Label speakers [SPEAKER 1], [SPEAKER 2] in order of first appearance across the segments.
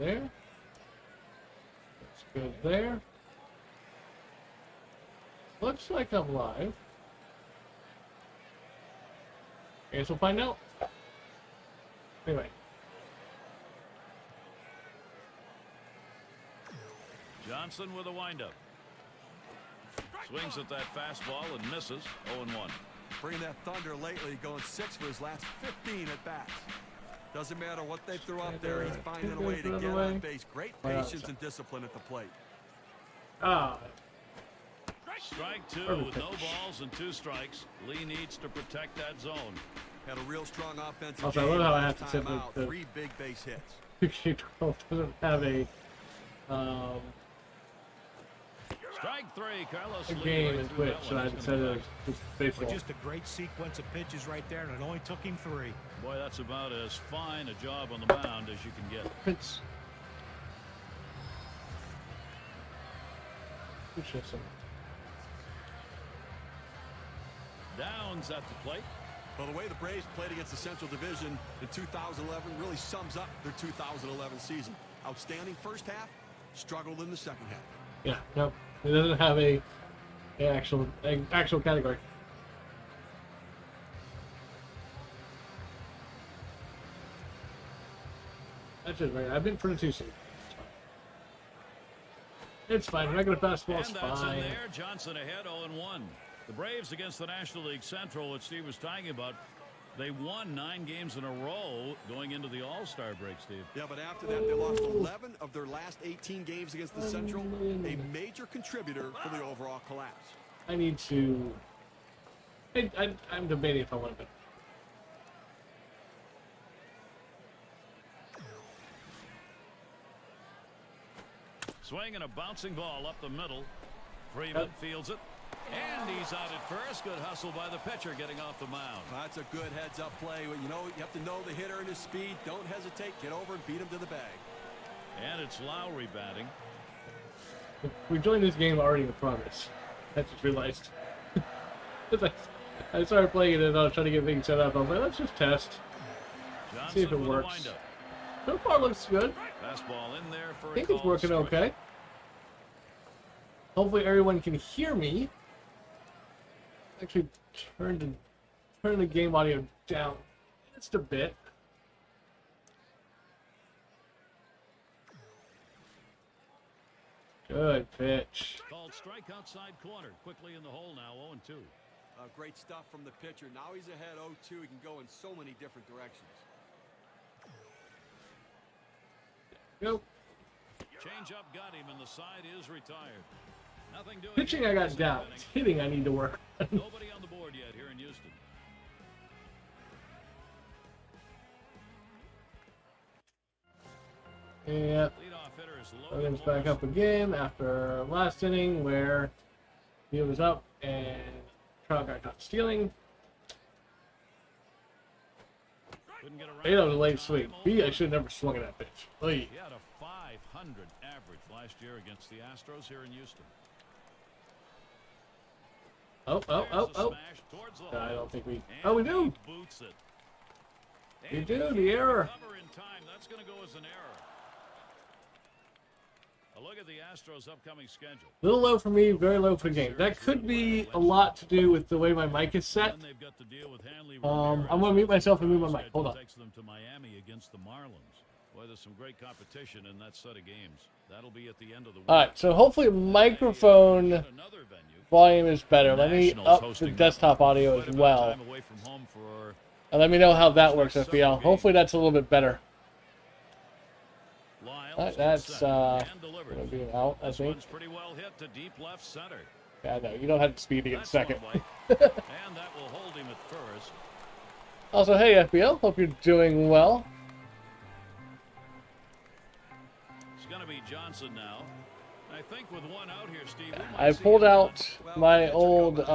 [SPEAKER 1] there. Looks good there. Looks like I'm live. I guess we'll find out. Anyway.
[SPEAKER 2] Johnson with a windup. Swings at that fastball and misses. 0-1.
[SPEAKER 3] Bringing that thunder lately, going 6 for his last 15 at bats. Doesn't matter what they throw up there, he's finding a way to get on base. Great patience and discipline at the plate.
[SPEAKER 1] Ah.
[SPEAKER 2] Strike 2 with no balls and 2 strikes. Lee needs to protect that zone.
[SPEAKER 3] Had a real strong offensive
[SPEAKER 1] Also,
[SPEAKER 3] game.
[SPEAKER 1] I love how I have to sit
[SPEAKER 3] Timeout,
[SPEAKER 1] with
[SPEAKER 3] 3 big base hits.
[SPEAKER 1] 12 doesn't have a
[SPEAKER 2] Strike 3, Carlos
[SPEAKER 1] a
[SPEAKER 2] Lee
[SPEAKER 1] game
[SPEAKER 2] right
[SPEAKER 1] in
[SPEAKER 2] through
[SPEAKER 1] Twitch,
[SPEAKER 2] that
[SPEAKER 1] so
[SPEAKER 2] one.
[SPEAKER 1] I
[SPEAKER 2] He's
[SPEAKER 1] said
[SPEAKER 2] gonna
[SPEAKER 1] it was baseball.
[SPEAKER 4] Just a great sequence of pitches right there, and it only took him 3.
[SPEAKER 2] Boy, that's about as fine a job on the mound as you can get.
[SPEAKER 1] It's interesting.
[SPEAKER 2] Downs at the plate.
[SPEAKER 3] Well, the way the Braves played against the Central Division in 2011 really sums up their 2011 season. Outstanding first half, struggled in the second half.
[SPEAKER 1] Yeah, no, it doesn't have a actual category. That's it, right? I've been for the 2 seed. It's fine. Regular fastball's
[SPEAKER 2] And that's
[SPEAKER 1] fine.
[SPEAKER 2] in there. Johnson ahead, 0-1. The Braves against the National League Central, what Steve was talking about, they won 9 games in a row going into the All-Star break, Steve.
[SPEAKER 3] Yeah, but after that, they lost 11 of their last 18 games against the Central, a major contributor for the overall collapse.
[SPEAKER 1] I need to. I'm debating if I want to.
[SPEAKER 2] Swing and a bouncing ball up the middle. Freeman fields it. And he's out at first. Good hustle by the pitcher getting off the mound.
[SPEAKER 3] That's a good heads-up play. You know, you have to know the hitter and his speed. Don't hesitate. Get over and beat him to the bag.
[SPEAKER 2] And it's Lowry batting.
[SPEAKER 1] We joined this game already in progress. I just realized. I started playing it and I was trying to get things set up. I was like, let's just test.
[SPEAKER 2] Johnson
[SPEAKER 1] See if it
[SPEAKER 2] with a
[SPEAKER 1] works.
[SPEAKER 2] windup.
[SPEAKER 1] So far, looks good.
[SPEAKER 2] Fastball in there for
[SPEAKER 1] I
[SPEAKER 2] a
[SPEAKER 1] think it's
[SPEAKER 2] called
[SPEAKER 1] working
[SPEAKER 2] strike.
[SPEAKER 1] okay. Hopefully, everyone can hear me. Actually, turn the game audio down just a bit. Good pitch.
[SPEAKER 2] Called strike outside corner. Quickly in the hole now, 0-2.
[SPEAKER 3] Great stuff from the pitcher. Now he's ahead 0-2. He can go in so many different directions.
[SPEAKER 1] Go.
[SPEAKER 2] Change up got him, and the side is retired. Nothing doing.
[SPEAKER 1] Pitching, I got down. It's hitting, I need to work.
[SPEAKER 2] Nobody on the board yet here in Houston.
[SPEAKER 1] Yeah.
[SPEAKER 2] Leadoff hitter is
[SPEAKER 1] Logan's
[SPEAKER 2] Logan
[SPEAKER 1] back up again after last inning where he was up and Trout got caught stealing.
[SPEAKER 2] Couldn't get around
[SPEAKER 1] Hey, that was a
[SPEAKER 2] in
[SPEAKER 1] late
[SPEAKER 2] time.
[SPEAKER 1] swing. B, I should have never swung at that pitch. Oy.
[SPEAKER 2] He had a 500 average last year against the Astros here in Houston.
[SPEAKER 1] Oh.
[SPEAKER 2] There's a smash towards the
[SPEAKER 1] I
[SPEAKER 2] hole.
[SPEAKER 1] don't think we.
[SPEAKER 2] And
[SPEAKER 1] Oh, we do.
[SPEAKER 2] he boots it.
[SPEAKER 1] We
[SPEAKER 2] And
[SPEAKER 1] do,
[SPEAKER 2] he
[SPEAKER 1] the
[SPEAKER 2] can't
[SPEAKER 1] error.
[SPEAKER 2] recover in time. That's going to go as an error. A look at the Astros' upcoming schedule.
[SPEAKER 1] A little low for me, very low for the game. That could be a lot to do with the way my mic is set.
[SPEAKER 2] Then they've got to deal with Hanley
[SPEAKER 1] I'm
[SPEAKER 2] Ramirez.
[SPEAKER 1] gonna mute myself and move my mic. Hold on.
[SPEAKER 2] Takes them to Miami against the Marlins. Boy, there's some great competition in that set of games. That'll be at the end of the week.
[SPEAKER 1] All right, so hopefully microphone
[SPEAKER 2] Another venue.
[SPEAKER 1] volume is better. Let me
[SPEAKER 2] Nationals
[SPEAKER 1] up the
[SPEAKER 2] hosting
[SPEAKER 1] desktop audio
[SPEAKER 2] quite
[SPEAKER 1] as
[SPEAKER 2] a bit of
[SPEAKER 1] well.
[SPEAKER 2] time away from home for
[SPEAKER 1] And let me know how that works, FBL. Hopefully that's a little bit better.
[SPEAKER 2] Lyles.
[SPEAKER 1] That's
[SPEAKER 2] Set and delivered.
[SPEAKER 1] gonna be an out, I
[SPEAKER 2] This
[SPEAKER 1] think.
[SPEAKER 2] one's pretty well hit to deep left center.
[SPEAKER 1] Yeah, no, you don't have to speed to get
[SPEAKER 2] That's
[SPEAKER 1] second.
[SPEAKER 2] one way. And that will hold him at first.
[SPEAKER 1] Also, hey FBL, hope you're doing well.
[SPEAKER 2] It's going to be Johnson now. I think with one out here, Steve. we might
[SPEAKER 1] I
[SPEAKER 2] see
[SPEAKER 1] pulled
[SPEAKER 2] him.
[SPEAKER 1] out my old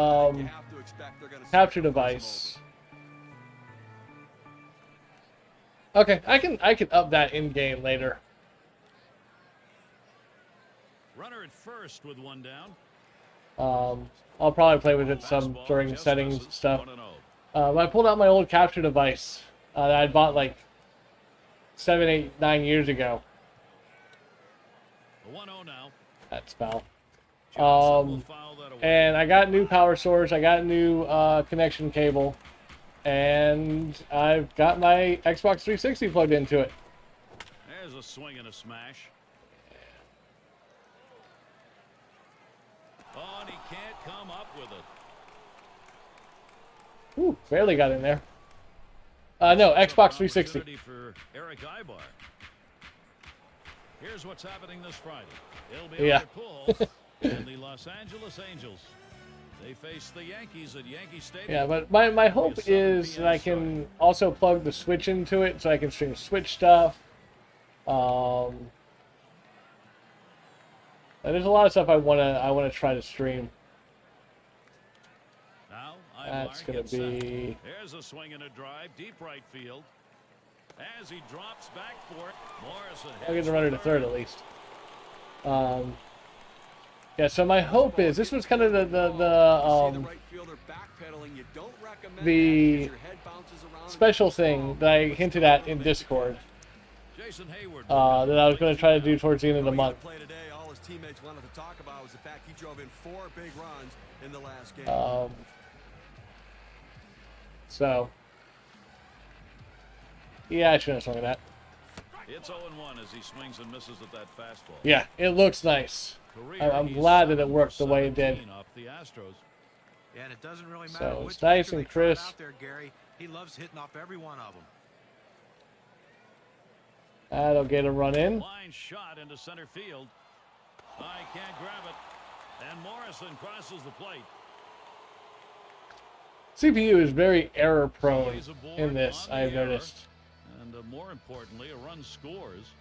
[SPEAKER 1] capture device. Okay, I can up that in game later.
[SPEAKER 2] Runner at first with one down.
[SPEAKER 1] I'll probably play with it some
[SPEAKER 2] Fastball
[SPEAKER 1] during
[SPEAKER 2] just
[SPEAKER 1] settings
[SPEAKER 2] misses.
[SPEAKER 1] stuff.
[SPEAKER 2] 1-0.
[SPEAKER 1] I pulled out my old capture device that I bought like 7, 8, 9 years ago.
[SPEAKER 2] The 1-0 now.
[SPEAKER 1] That's foul.
[SPEAKER 2] Johnson will foul that away.
[SPEAKER 1] And I got new power source. I got new connection cable. And I've got my Xbox 360 plugged into it.
[SPEAKER 2] There's a swing and a smash. Oh, and he can't come up with it.
[SPEAKER 1] Ooh, barely got in there. No, Xbox 360.
[SPEAKER 2] Opportunity for Eric Ibar. Here's what's happening this Friday. It'll be
[SPEAKER 1] Yeah.
[SPEAKER 2] on their pool. And the Los Angeles Angels. They face the Yankees at Yankee Stadium.
[SPEAKER 1] Yeah, but my hope is that I can also plug the Switch into it so I can stream Switch stuff. There's a lot of stuff I wanna try to stream.
[SPEAKER 2] Now,
[SPEAKER 1] That's
[SPEAKER 2] Ibar
[SPEAKER 1] gonna
[SPEAKER 2] gets set.
[SPEAKER 1] be.
[SPEAKER 2] There's a swing and a drive, deep right field. As he drops back for it, Morrison.
[SPEAKER 1] I'll get the runner to third at least. Yeah, so my hope is this was kind of the special thing that I hinted at in Discord
[SPEAKER 2] Jason Hayward.
[SPEAKER 1] that I was going to try to do towards the end of the month.
[SPEAKER 3] All his teammates wanted to talk about was the fact he drove in 4 big runs in the last game.
[SPEAKER 1] So, yeah, I shouldn't have swung at that.
[SPEAKER 2] It's 0-1 as he swings and misses at that fastball.
[SPEAKER 1] Yeah, it looks nice.
[SPEAKER 2] Career,
[SPEAKER 1] I'm
[SPEAKER 2] he's
[SPEAKER 1] glad that it worked the way it
[SPEAKER 2] 17
[SPEAKER 1] did.
[SPEAKER 2] off the Astros.
[SPEAKER 4] Yeah, and it doesn't really matter
[SPEAKER 1] So
[SPEAKER 4] which
[SPEAKER 1] it's nice
[SPEAKER 4] pitcher
[SPEAKER 1] and
[SPEAKER 4] they trot
[SPEAKER 1] crisp.
[SPEAKER 4] out there, Gary. He loves hitting off every one of them.
[SPEAKER 1] That'll get a run in.
[SPEAKER 2] Line shot into center field. I can't grab it. And Morrison crosses the plate.
[SPEAKER 1] CPU is very error prone in this, I've noticed.
[SPEAKER 2] And more importantly, a run scores.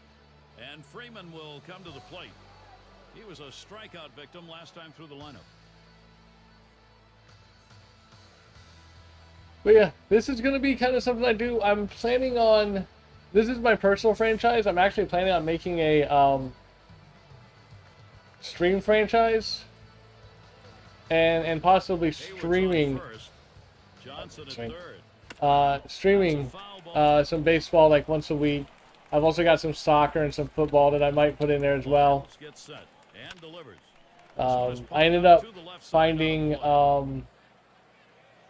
[SPEAKER 2] And Freeman will come to the plate. He was a strikeout victim last time through the lineup.
[SPEAKER 1] But yeah, this is going to be kind of something I do. I'm planning on, this is my personal franchise. I'm actually planning on making a stream franchise and possibly streaming
[SPEAKER 2] Johnson at third.
[SPEAKER 1] streaming some baseball like once a week. I've also got some soccer and some football that I might put in there as well.
[SPEAKER 2] Gets set and delivers.
[SPEAKER 1] I ended up finding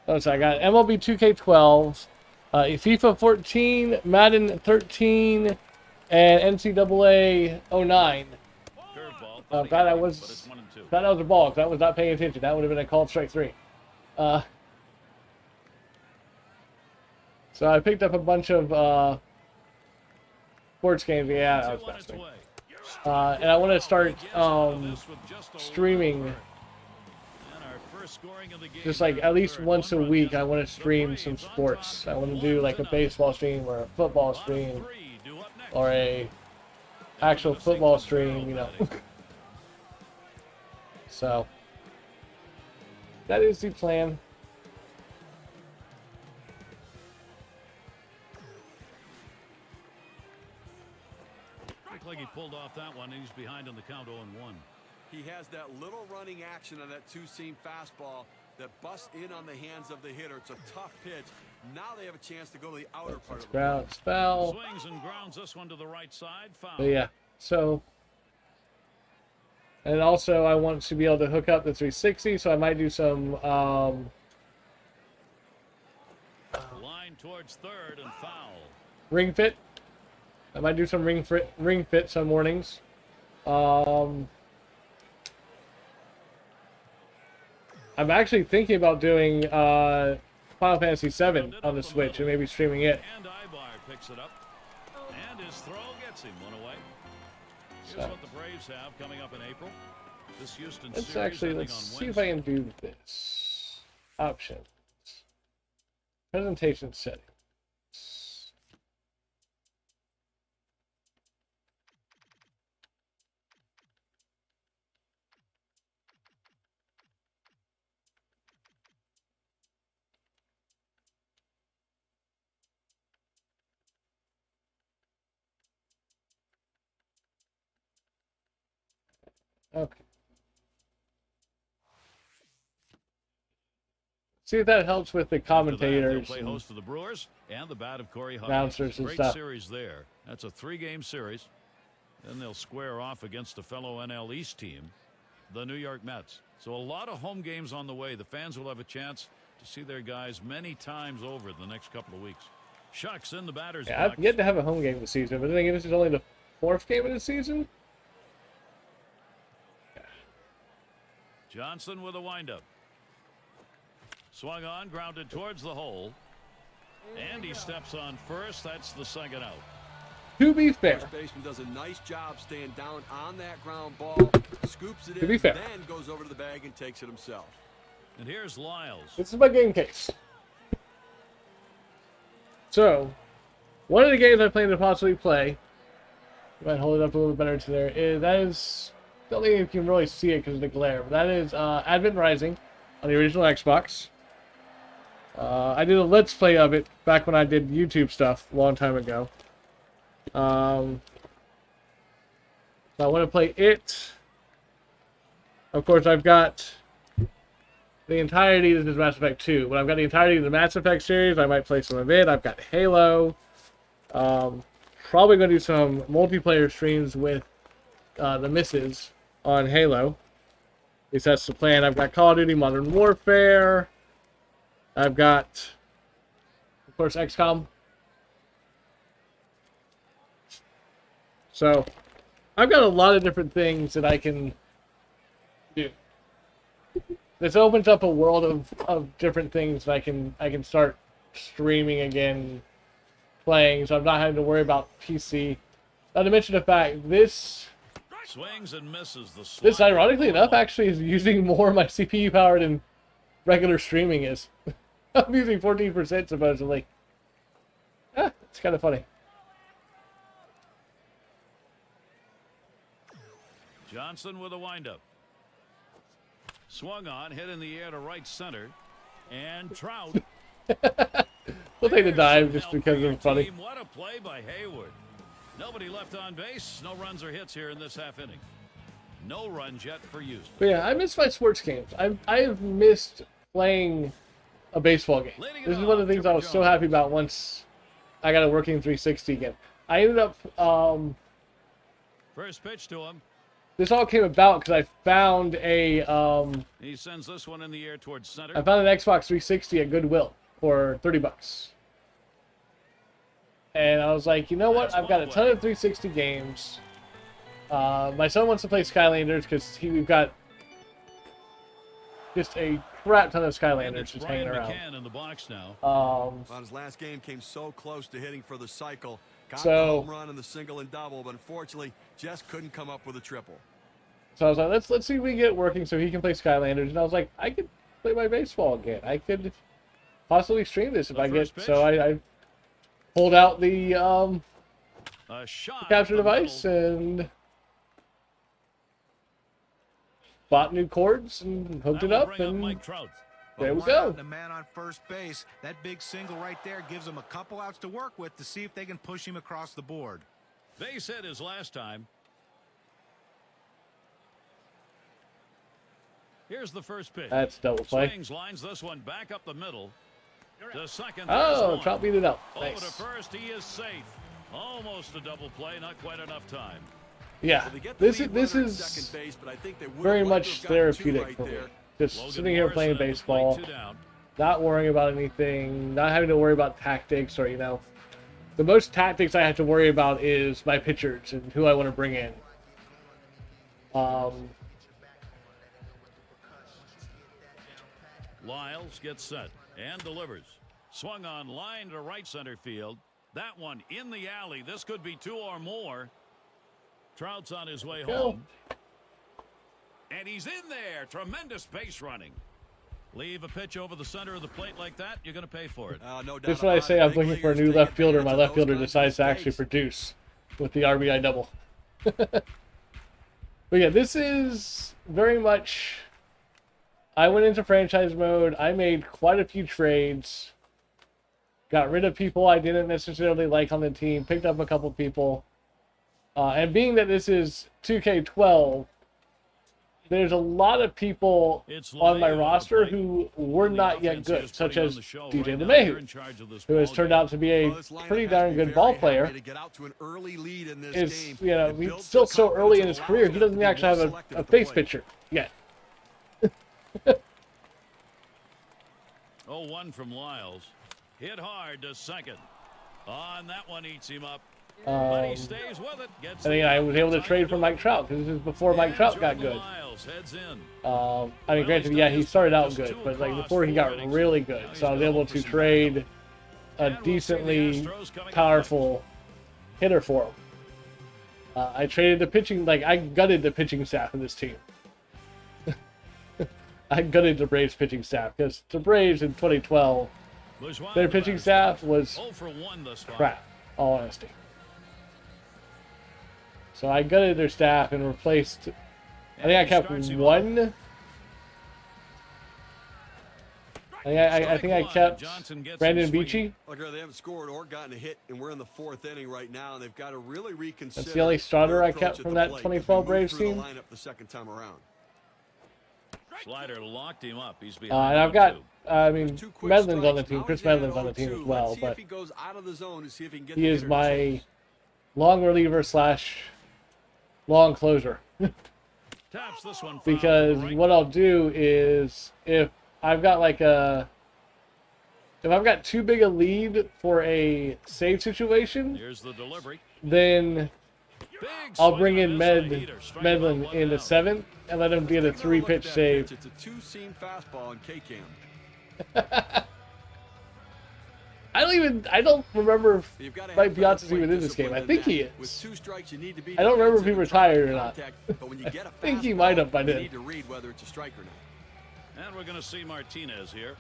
[SPEAKER 1] so I got MLB 2K12, FIFA 14, Madden 13, and NCAA 09. Glad I was a ball because I was not paying attention. That would have been a called strike 3. So I picked up a bunch of sports games. Yeah, that was best thing. And I want to start streaming. Just like at least once a week, I want to stream some sports. I want to do like a baseball stream or a football stream or a actual football stream, you know. So that is the plan.
[SPEAKER 2] Looked like he pulled off that one, and he's behind on the count 0-1.
[SPEAKER 3] He has that little running action on that two-seam fastball that busts in on the hands of the hitter. It's a tough pitch. Now they have a chance to go to the outer part of the
[SPEAKER 1] ground foul.
[SPEAKER 2] Swings and grounds this one to the right side. Foul.
[SPEAKER 1] But yeah, so. And also, I want to be able to hook up the 360, so I might do some
[SPEAKER 2] line towards third and foul.
[SPEAKER 1] Ring fit. I might do some ring fit some mornings. I'm actually thinking about doing Final Fantasy VII on the Switch and maybe streaming it.
[SPEAKER 2] And Ibar picks it up, and his throw gets him one away. Here's what the Braves have coming up in April. This Houston series
[SPEAKER 1] Let's see if I can do this. Options. Presentation settings. Okay. See if that helps with the commentators,
[SPEAKER 2] play host of the Brewers and the bat of Corey Hart.
[SPEAKER 1] announcers and
[SPEAKER 2] Great
[SPEAKER 1] stuff.
[SPEAKER 2] Series there. That's a 3-game series. Then they'll square off against a fellow NL East team, the New York Mets. So a lot of home games on the way. The fans will have a chance to see their guys many times over the next couple of weeks. Shucks in the batter's box.
[SPEAKER 1] I've yet to have a home game this season, but then again, this is only the 4th game of the season.
[SPEAKER 2] Johnson with a windup. Swung on, grounded towards the hole. And he steps on first. That's the second out.
[SPEAKER 1] To be fair,
[SPEAKER 3] First baseman does a nice job staying down on that ground ball, scoops it
[SPEAKER 1] To be
[SPEAKER 3] in,
[SPEAKER 1] fair.
[SPEAKER 3] then goes over to the bag and takes it himself.
[SPEAKER 2] And here's Lyles.
[SPEAKER 1] this is my game case. So, one of the games I plan to possibly play, if I hold it up a little bit better to there, is that is, don't think you can really see it because of the glare, but that is Advent Rising on the original Xbox. I did a Let's Play of it back when I did YouTube stuff a long time ago. So I want to play it. Of course, I've got the entirety of this Mass Effect 2. When I've got the entirety of the Mass Effect series, I might play some of it. I've got Halo. Probably going to do some multiplayer streams with the missus on Halo. At least that's the plan. I've got Call of Duty Modern Warfare. I've got, of course, XCOM. So, I've got a lot of different things that I can do. This opens up a world of different things that I can start streaming again, playing, so I'm not having to worry about PC. Not to mention the fact this
[SPEAKER 2] Swings and misses the slide.
[SPEAKER 1] this ironically enough actually is using more of my CPU power than regular streaming is. I'm using 14% supposedly. It's kind of funny.
[SPEAKER 2] Johnson with a windup. Swung on, hit in the air to right center. And Trout.
[SPEAKER 1] We'll take the dive just because it's funny.
[SPEAKER 2] What a play by Hayward. Nobody left on base. No runs or hits here in this half inning. No runs yet for Houston.
[SPEAKER 1] But yeah, I miss my sports games. I have missed playing a baseball game. This is one of the things I was so happy about once I got a working 360 again. I ended up
[SPEAKER 2] First pitch to him.
[SPEAKER 1] this all came about because I found a
[SPEAKER 2] He sends this one in the air towards center.
[SPEAKER 1] I found an Xbox 360 at Goodwill for $30. And I was like, you know what? I've got a ton of 360 games. My son wants to play Skylanders because we've got just a crap ton of Skylanders just hanging around.
[SPEAKER 2] In the box now.
[SPEAKER 3] Well, his last game came so close to hitting for the cycle. Got the
[SPEAKER 1] So-
[SPEAKER 3] home run and the single and double, but unfortunately just couldn't come up with a triple.
[SPEAKER 1] So I was like, let's see if we can get it working so he can play Skylanders. And I was like, I could play my baseball again. I could possibly stream this if I get. So I pulled out the
[SPEAKER 2] A shot
[SPEAKER 1] capture
[SPEAKER 2] up the
[SPEAKER 1] device
[SPEAKER 2] middle.
[SPEAKER 1] and bought new cords and hooked
[SPEAKER 2] That
[SPEAKER 1] it
[SPEAKER 2] will
[SPEAKER 1] up,
[SPEAKER 2] bring up
[SPEAKER 1] and
[SPEAKER 2] Mike Trout.
[SPEAKER 1] there we
[SPEAKER 4] One out
[SPEAKER 1] go.
[SPEAKER 4] and a man on first base. That big single right there gives them a couple outs to work with to see if they can push him across the board.
[SPEAKER 2] Base hit his last time. Here's the first pitch.
[SPEAKER 1] That's double play.
[SPEAKER 2] Swings, lines this one back up the middle. To second.
[SPEAKER 1] Oh,
[SPEAKER 2] there's one.
[SPEAKER 1] Trout beat it up.
[SPEAKER 2] Over to
[SPEAKER 1] Nice.
[SPEAKER 2] first, he is safe. Almost a double play, not quite enough time.
[SPEAKER 1] Yeah,
[SPEAKER 3] Well, they get the
[SPEAKER 1] this
[SPEAKER 3] lead
[SPEAKER 1] is
[SPEAKER 3] runner at second base, but I think they would
[SPEAKER 1] very
[SPEAKER 3] have liked to
[SPEAKER 1] much
[SPEAKER 3] have gotten two
[SPEAKER 1] therapeutic
[SPEAKER 3] right
[SPEAKER 1] for me.
[SPEAKER 3] there.
[SPEAKER 1] Just
[SPEAKER 2] Logan
[SPEAKER 1] sitting here
[SPEAKER 2] Morrison
[SPEAKER 1] playing
[SPEAKER 2] at the plate,
[SPEAKER 1] baseball,
[SPEAKER 2] 2 down.
[SPEAKER 1] not worrying about anything, not having to worry about tactics or, the most tactics I have to worry about is my pitchers and who I want to bring in.
[SPEAKER 2] Lyles gets set and delivers. Swung on line to right center field. That one in the alley. This could be 2 or more. Trout's on his way home. And he's in there. Tremendous base running. Leave a pitch over the center of the plate like that, you're going to pay for it.
[SPEAKER 3] No doubt
[SPEAKER 1] Just when I
[SPEAKER 3] about
[SPEAKER 1] say
[SPEAKER 3] it.
[SPEAKER 1] I'm
[SPEAKER 3] Big
[SPEAKER 1] looking for a
[SPEAKER 3] leaguers
[SPEAKER 1] new
[SPEAKER 3] take
[SPEAKER 1] left fielder, my
[SPEAKER 3] advantage of
[SPEAKER 1] left
[SPEAKER 3] those
[SPEAKER 1] fielder
[SPEAKER 3] kinds of
[SPEAKER 1] decides to actually
[SPEAKER 3] mistakes.
[SPEAKER 1] produce with the RBI double. But yeah, this is very much. I went into franchise mode. I made quite a few trades. Got rid of people I didn't necessarily like on the team. Picked up a couple people. And being that this is 2K12, there's a lot of people
[SPEAKER 2] It's
[SPEAKER 1] on my
[SPEAKER 2] LeMahieu
[SPEAKER 1] roster
[SPEAKER 2] at the plate.
[SPEAKER 1] who were
[SPEAKER 2] And the
[SPEAKER 1] not yet
[SPEAKER 2] offense
[SPEAKER 1] good,
[SPEAKER 2] is
[SPEAKER 1] such
[SPEAKER 2] putting on
[SPEAKER 1] as
[SPEAKER 2] the show
[SPEAKER 1] DJ
[SPEAKER 2] right now. They're in
[SPEAKER 1] LeMahieu,
[SPEAKER 2] charge of this
[SPEAKER 1] who has
[SPEAKER 2] ball
[SPEAKER 1] turned
[SPEAKER 2] game.
[SPEAKER 1] out to be a
[SPEAKER 3] Well, this lineup
[SPEAKER 1] pretty
[SPEAKER 3] has to
[SPEAKER 1] darn
[SPEAKER 3] be
[SPEAKER 1] good
[SPEAKER 3] very
[SPEAKER 1] ball
[SPEAKER 3] happy
[SPEAKER 1] player.
[SPEAKER 3] to get out to an early lead in this
[SPEAKER 1] Is,
[SPEAKER 3] game.
[SPEAKER 1] you know,
[SPEAKER 3] It
[SPEAKER 1] he's
[SPEAKER 3] builds
[SPEAKER 1] still
[SPEAKER 3] their
[SPEAKER 1] so
[SPEAKER 3] confidence
[SPEAKER 1] early in
[SPEAKER 3] and
[SPEAKER 1] his
[SPEAKER 3] allows
[SPEAKER 1] career,
[SPEAKER 3] them
[SPEAKER 1] he
[SPEAKER 3] to
[SPEAKER 1] doesn't
[SPEAKER 3] be
[SPEAKER 1] actually
[SPEAKER 3] more
[SPEAKER 1] have
[SPEAKER 3] selective
[SPEAKER 1] a
[SPEAKER 3] at the
[SPEAKER 1] face
[SPEAKER 3] plate.
[SPEAKER 1] picture yet.
[SPEAKER 2] 0-1 from Lyles. Hit hard to second. On that one, eats him up. But
[SPEAKER 1] Um,
[SPEAKER 2] he stays with it. Gets
[SPEAKER 1] I think
[SPEAKER 2] the
[SPEAKER 1] I
[SPEAKER 2] out.
[SPEAKER 1] was able to
[SPEAKER 2] Time
[SPEAKER 1] trade for
[SPEAKER 2] do
[SPEAKER 1] Mike
[SPEAKER 2] it.
[SPEAKER 1] Trout because this is before Mike
[SPEAKER 2] And
[SPEAKER 1] Trout got
[SPEAKER 2] Jordan
[SPEAKER 1] good.
[SPEAKER 2] Lyles heads in.
[SPEAKER 1] I mean, granted, yeah, he started out good, but like before he got really good, so I was able to trade a decently powerful hitter for him. I traded the pitching, like I gutted the pitching staff of this team. I gutted the Braves pitching staff because the Braves in 2012, their pitching staff was
[SPEAKER 2] 0 for 1 thus far.
[SPEAKER 1] crap, all honesty. So I gutted their staff and replaced. I think I kept one. I think I kept Brandon Beachy.
[SPEAKER 3] Look, they haven't scored or gotten a hit, and we're in the 4th inning right now, and they've got to really reconsider.
[SPEAKER 1] That's the only starter
[SPEAKER 3] their
[SPEAKER 1] I
[SPEAKER 3] approach
[SPEAKER 1] kept
[SPEAKER 3] at
[SPEAKER 1] from
[SPEAKER 3] the
[SPEAKER 1] that
[SPEAKER 3] plate,
[SPEAKER 1] 2012
[SPEAKER 3] as we move
[SPEAKER 1] Braves
[SPEAKER 3] through
[SPEAKER 1] team.
[SPEAKER 3] the lineup the second time around.
[SPEAKER 2] Slider locked him up. He's
[SPEAKER 1] And
[SPEAKER 2] behind.
[SPEAKER 1] I've got,
[SPEAKER 2] 1-2.
[SPEAKER 1] I mean,
[SPEAKER 3] Two quick
[SPEAKER 1] Medlin's on the
[SPEAKER 3] strikes.
[SPEAKER 1] team.
[SPEAKER 3] Now
[SPEAKER 1] Chris
[SPEAKER 3] he's down
[SPEAKER 1] Medlin's on the team
[SPEAKER 3] 0-2.
[SPEAKER 1] as well,
[SPEAKER 3] Let's see
[SPEAKER 1] but
[SPEAKER 3] if he goes out of the zone to see if he can get
[SPEAKER 1] he
[SPEAKER 3] the
[SPEAKER 1] is
[SPEAKER 3] hitter
[SPEAKER 1] my
[SPEAKER 3] to chase.
[SPEAKER 1] long reliever slash long closer.
[SPEAKER 2] Taps this one foul
[SPEAKER 1] Because
[SPEAKER 2] to the right.
[SPEAKER 1] what I'll do is if I've got like a, if I've got too big a lead for a save situation,
[SPEAKER 2] Here's the delivery.
[SPEAKER 1] then
[SPEAKER 2] Big
[SPEAKER 1] I'll
[SPEAKER 2] swing
[SPEAKER 1] bring
[SPEAKER 2] on
[SPEAKER 1] in
[SPEAKER 2] this one, a heater. Strike out,
[SPEAKER 1] Medlin
[SPEAKER 2] one
[SPEAKER 1] in the
[SPEAKER 2] down.
[SPEAKER 1] 7th and let him get a
[SPEAKER 3] Take another look at
[SPEAKER 1] 3-pitch
[SPEAKER 3] that
[SPEAKER 1] save.
[SPEAKER 3] pitch. It's a two-seam fastball in K-Cam.
[SPEAKER 1] I don't remember if
[SPEAKER 3] You've got to
[SPEAKER 1] Mike
[SPEAKER 3] have better
[SPEAKER 1] Beyonce's
[SPEAKER 3] plate
[SPEAKER 1] even in this game.
[SPEAKER 3] discipline
[SPEAKER 1] I
[SPEAKER 3] than
[SPEAKER 1] think he
[SPEAKER 3] that. With
[SPEAKER 1] is.
[SPEAKER 3] 2 strikes, you need to be
[SPEAKER 1] I don't remember if he
[SPEAKER 3] defensive and try
[SPEAKER 1] retired
[SPEAKER 3] to
[SPEAKER 1] or not.
[SPEAKER 3] contact, but when you get a
[SPEAKER 1] I think he might have by
[SPEAKER 3] fastball,
[SPEAKER 1] then.
[SPEAKER 3] You need to read whether it's a strike or not.
[SPEAKER 2] And we're going to see Martinez here.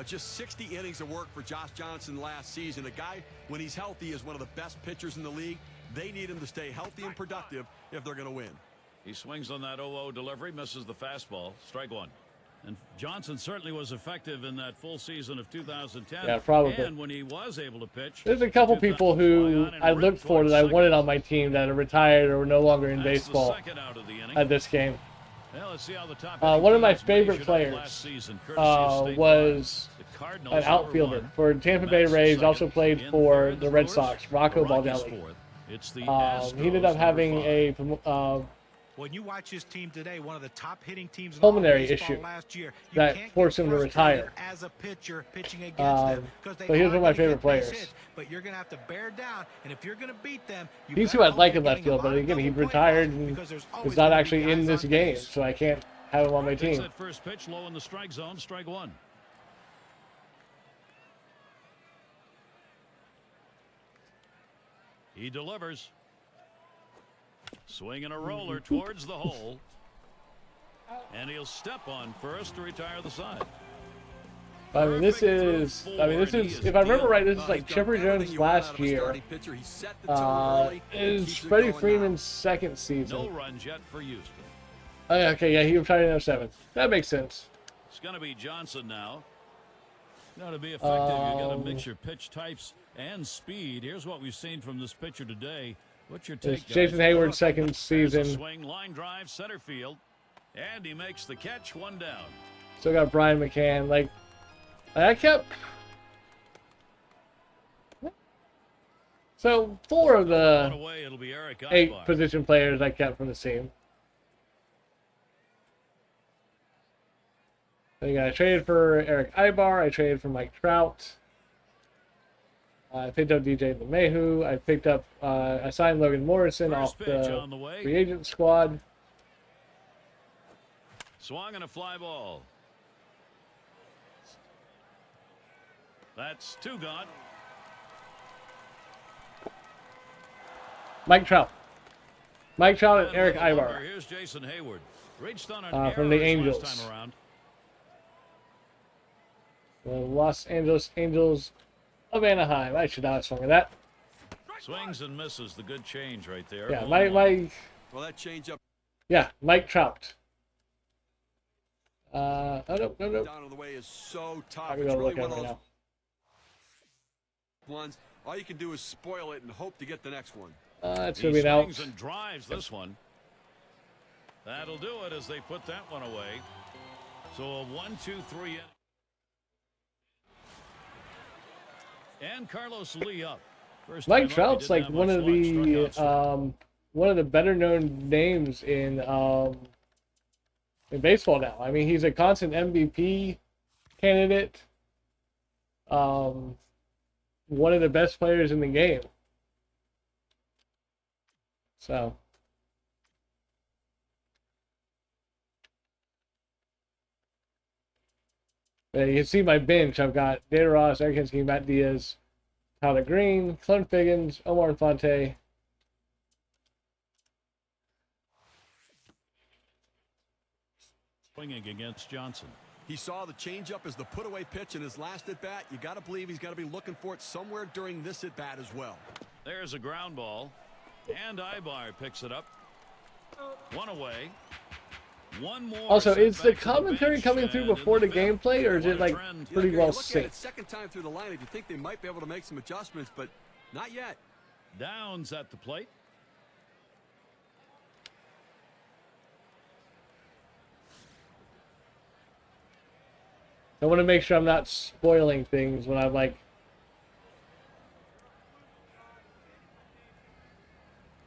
[SPEAKER 3] Just 60 innings of work for Josh Johnson last season. A guy, when he's healthy, is one of the best pitchers in the league. They need him to stay healthy and productive if they're going to win.
[SPEAKER 2] He swings on that 0-0 delivery, misses the fastball. Strike one. And Johnson certainly was effective in that full season of 2010.
[SPEAKER 1] Yeah, probably.
[SPEAKER 2] And when he was able to pitch.
[SPEAKER 1] There's a couple people who I looked for that I wanted on my team that are retired or were no longer in
[SPEAKER 2] That's the
[SPEAKER 1] baseball
[SPEAKER 2] second out of the inning.
[SPEAKER 1] at this game.
[SPEAKER 2] Well, let's see how the top
[SPEAKER 1] One of my
[SPEAKER 2] teams
[SPEAKER 1] favorite
[SPEAKER 2] measured up
[SPEAKER 1] players
[SPEAKER 2] last season, courtesy of State
[SPEAKER 1] was
[SPEAKER 2] Farm. The Cardinals
[SPEAKER 1] an outfielder
[SPEAKER 2] number 1.
[SPEAKER 1] for Tampa Bay
[SPEAKER 2] Mets
[SPEAKER 1] Rays,
[SPEAKER 2] second.
[SPEAKER 1] also played
[SPEAKER 2] In
[SPEAKER 1] for
[SPEAKER 2] third,
[SPEAKER 1] the Red
[SPEAKER 2] Brewers.
[SPEAKER 1] Sox, Rocco
[SPEAKER 2] The Rockies
[SPEAKER 1] Baldelli.
[SPEAKER 2] fourth. It's the
[SPEAKER 1] He
[SPEAKER 2] Astros,
[SPEAKER 1] ended up
[SPEAKER 2] number
[SPEAKER 1] having
[SPEAKER 2] 5.
[SPEAKER 1] a
[SPEAKER 4] When you watch his team today, one of the top hitting teams in
[SPEAKER 1] pulmonary
[SPEAKER 4] all of baseball
[SPEAKER 1] issue
[SPEAKER 4] last year, you
[SPEAKER 1] that
[SPEAKER 4] can't
[SPEAKER 1] forced
[SPEAKER 4] get
[SPEAKER 1] him to
[SPEAKER 4] frustrated
[SPEAKER 1] retire.
[SPEAKER 4] as a pitcher pitching against them, because they
[SPEAKER 1] but he was
[SPEAKER 4] are
[SPEAKER 1] one of my
[SPEAKER 4] gonna
[SPEAKER 1] favorite
[SPEAKER 4] get base
[SPEAKER 1] players.
[SPEAKER 4] hits, but you're going to have to bear down, and if you're going to beat them, you
[SPEAKER 1] He's who
[SPEAKER 4] better
[SPEAKER 1] I'd like
[SPEAKER 4] hope
[SPEAKER 1] in
[SPEAKER 4] you're
[SPEAKER 1] left
[SPEAKER 4] getting a
[SPEAKER 1] field, but
[SPEAKER 4] lot of
[SPEAKER 1] again, he
[SPEAKER 4] double play
[SPEAKER 1] retired
[SPEAKER 4] balls,
[SPEAKER 1] and
[SPEAKER 4] because there's
[SPEAKER 1] is
[SPEAKER 4] always
[SPEAKER 1] not
[SPEAKER 4] gonna be
[SPEAKER 1] actually in
[SPEAKER 4] guys
[SPEAKER 1] this
[SPEAKER 4] on
[SPEAKER 1] game,
[SPEAKER 4] base.
[SPEAKER 1] so I can't have him on my
[SPEAKER 2] Takes
[SPEAKER 1] team.
[SPEAKER 2] that first pitch low in the strike zone. Strike one. He delivers. Swinging a roller towards the hole. And he'll step on first to retire the side.
[SPEAKER 1] I mean, this is, if I remember right, this is like Chipper Jones last year. Is Freddie Freeman's second
[SPEAKER 2] No
[SPEAKER 1] season.
[SPEAKER 2] runs yet for Houston.
[SPEAKER 1] Oh, yeah, okay, yeah, he retired in 07. That makes sense.
[SPEAKER 2] It's going to be Johnson now. Now, to be effective, you got to mix your pitch types and speed. Here's what we've seen from this pitcher today. What's your take,
[SPEAKER 1] It's
[SPEAKER 2] guys?
[SPEAKER 1] Jason Hayward's second
[SPEAKER 2] There's a
[SPEAKER 1] season.
[SPEAKER 2] swing, line drive, center field. And he makes the catch, one down.
[SPEAKER 1] Still got Brian McCann. Like, I kept. So, 4 of
[SPEAKER 2] One
[SPEAKER 1] the
[SPEAKER 2] away, it'll be Eric
[SPEAKER 1] 8
[SPEAKER 2] Aybar.
[SPEAKER 1] position players I kept from the team. I traded for Eric Aybar. I traded for Mike Trout. I picked up DJ LeMahieu. I picked up, I signed Logan Morrison
[SPEAKER 2] First
[SPEAKER 1] off
[SPEAKER 2] pitch
[SPEAKER 1] the
[SPEAKER 2] on the way.
[SPEAKER 1] free agent squad.
[SPEAKER 2] Swung and a fly ball. That's 2 gone.
[SPEAKER 1] Mike Trout. Mike Trout and Eric
[SPEAKER 2] with the number,
[SPEAKER 1] Aybar.
[SPEAKER 2] Here's Jason Hayward. Reached on an
[SPEAKER 1] From the
[SPEAKER 2] error his
[SPEAKER 1] Angels.
[SPEAKER 2] last time around.
[SPEAKER 1] The Los Angeles Angels of Anaheim. I should not have swung at that.
[SPEAKER 2] Swings and misses. The good change right there.
[SPEAKER 1] Yeah,
[SPEAKER 2] 0-1.
[SPEAKER 3] Well, that change up
[SPEAKER 1] Mike Trout. Oh, no.
[SPEAKER 3] down on the way is so tough.
[SPEAKER 1] I'm
[SPEAKER 3] It's
[SPEAKER 1] gonna
[SPEAKER 3] really
[SPEAKER 1] look at
[SPEAKER 3] one
[SPEAKER 1] it
[SPEAKER 3] of
[SPEAKER 1] right
[SPEAKER 3] those
[SPEAKER 1] now.
[SPEAKER 3] ones. All you can do is spoil it and hope to get the next one.
[SPEAKER 1] It's
[SPEAKER 2] He
[SPEAKER 1] going to be an out.
[SPEAKER 2] swings and drives this one. That'll do it as they put that one away. So a 1-2-3 and Carlos Lee up.
[SPEAKER 1] Mike Trout's like one of the better known names in baseball now. I mean, he's a constant MVP candidate. One of the best players in the game. So. You can see my bench. I've got Data Ross, Eric Hensky, Matt Diaz, Tyler Green, Clem Figgins, Omar Infante.
[SPEAKER 2] Swinging against Johnson.
[SPEAKER 3] He saw the changeup as the put-away pitch in his last at-bat. You got to believe he's got to be looking for it somewhere during this at-bat as well.
[SPEAKER 2] There's a ground ball, and Ibar picks it up. One away. One more.
[SPEAKER 1] Also, is the commentary coming through before the gameplay, or is it like pretty well synced?
[SPEAKER 3] Second time through the lineup, you think they might be able to make some adjustments, but not yet.
[SPEAKER 2] Downs at the plate.
[SPEAKER 1] I want to make sure I'm not spoiling things when I'm like.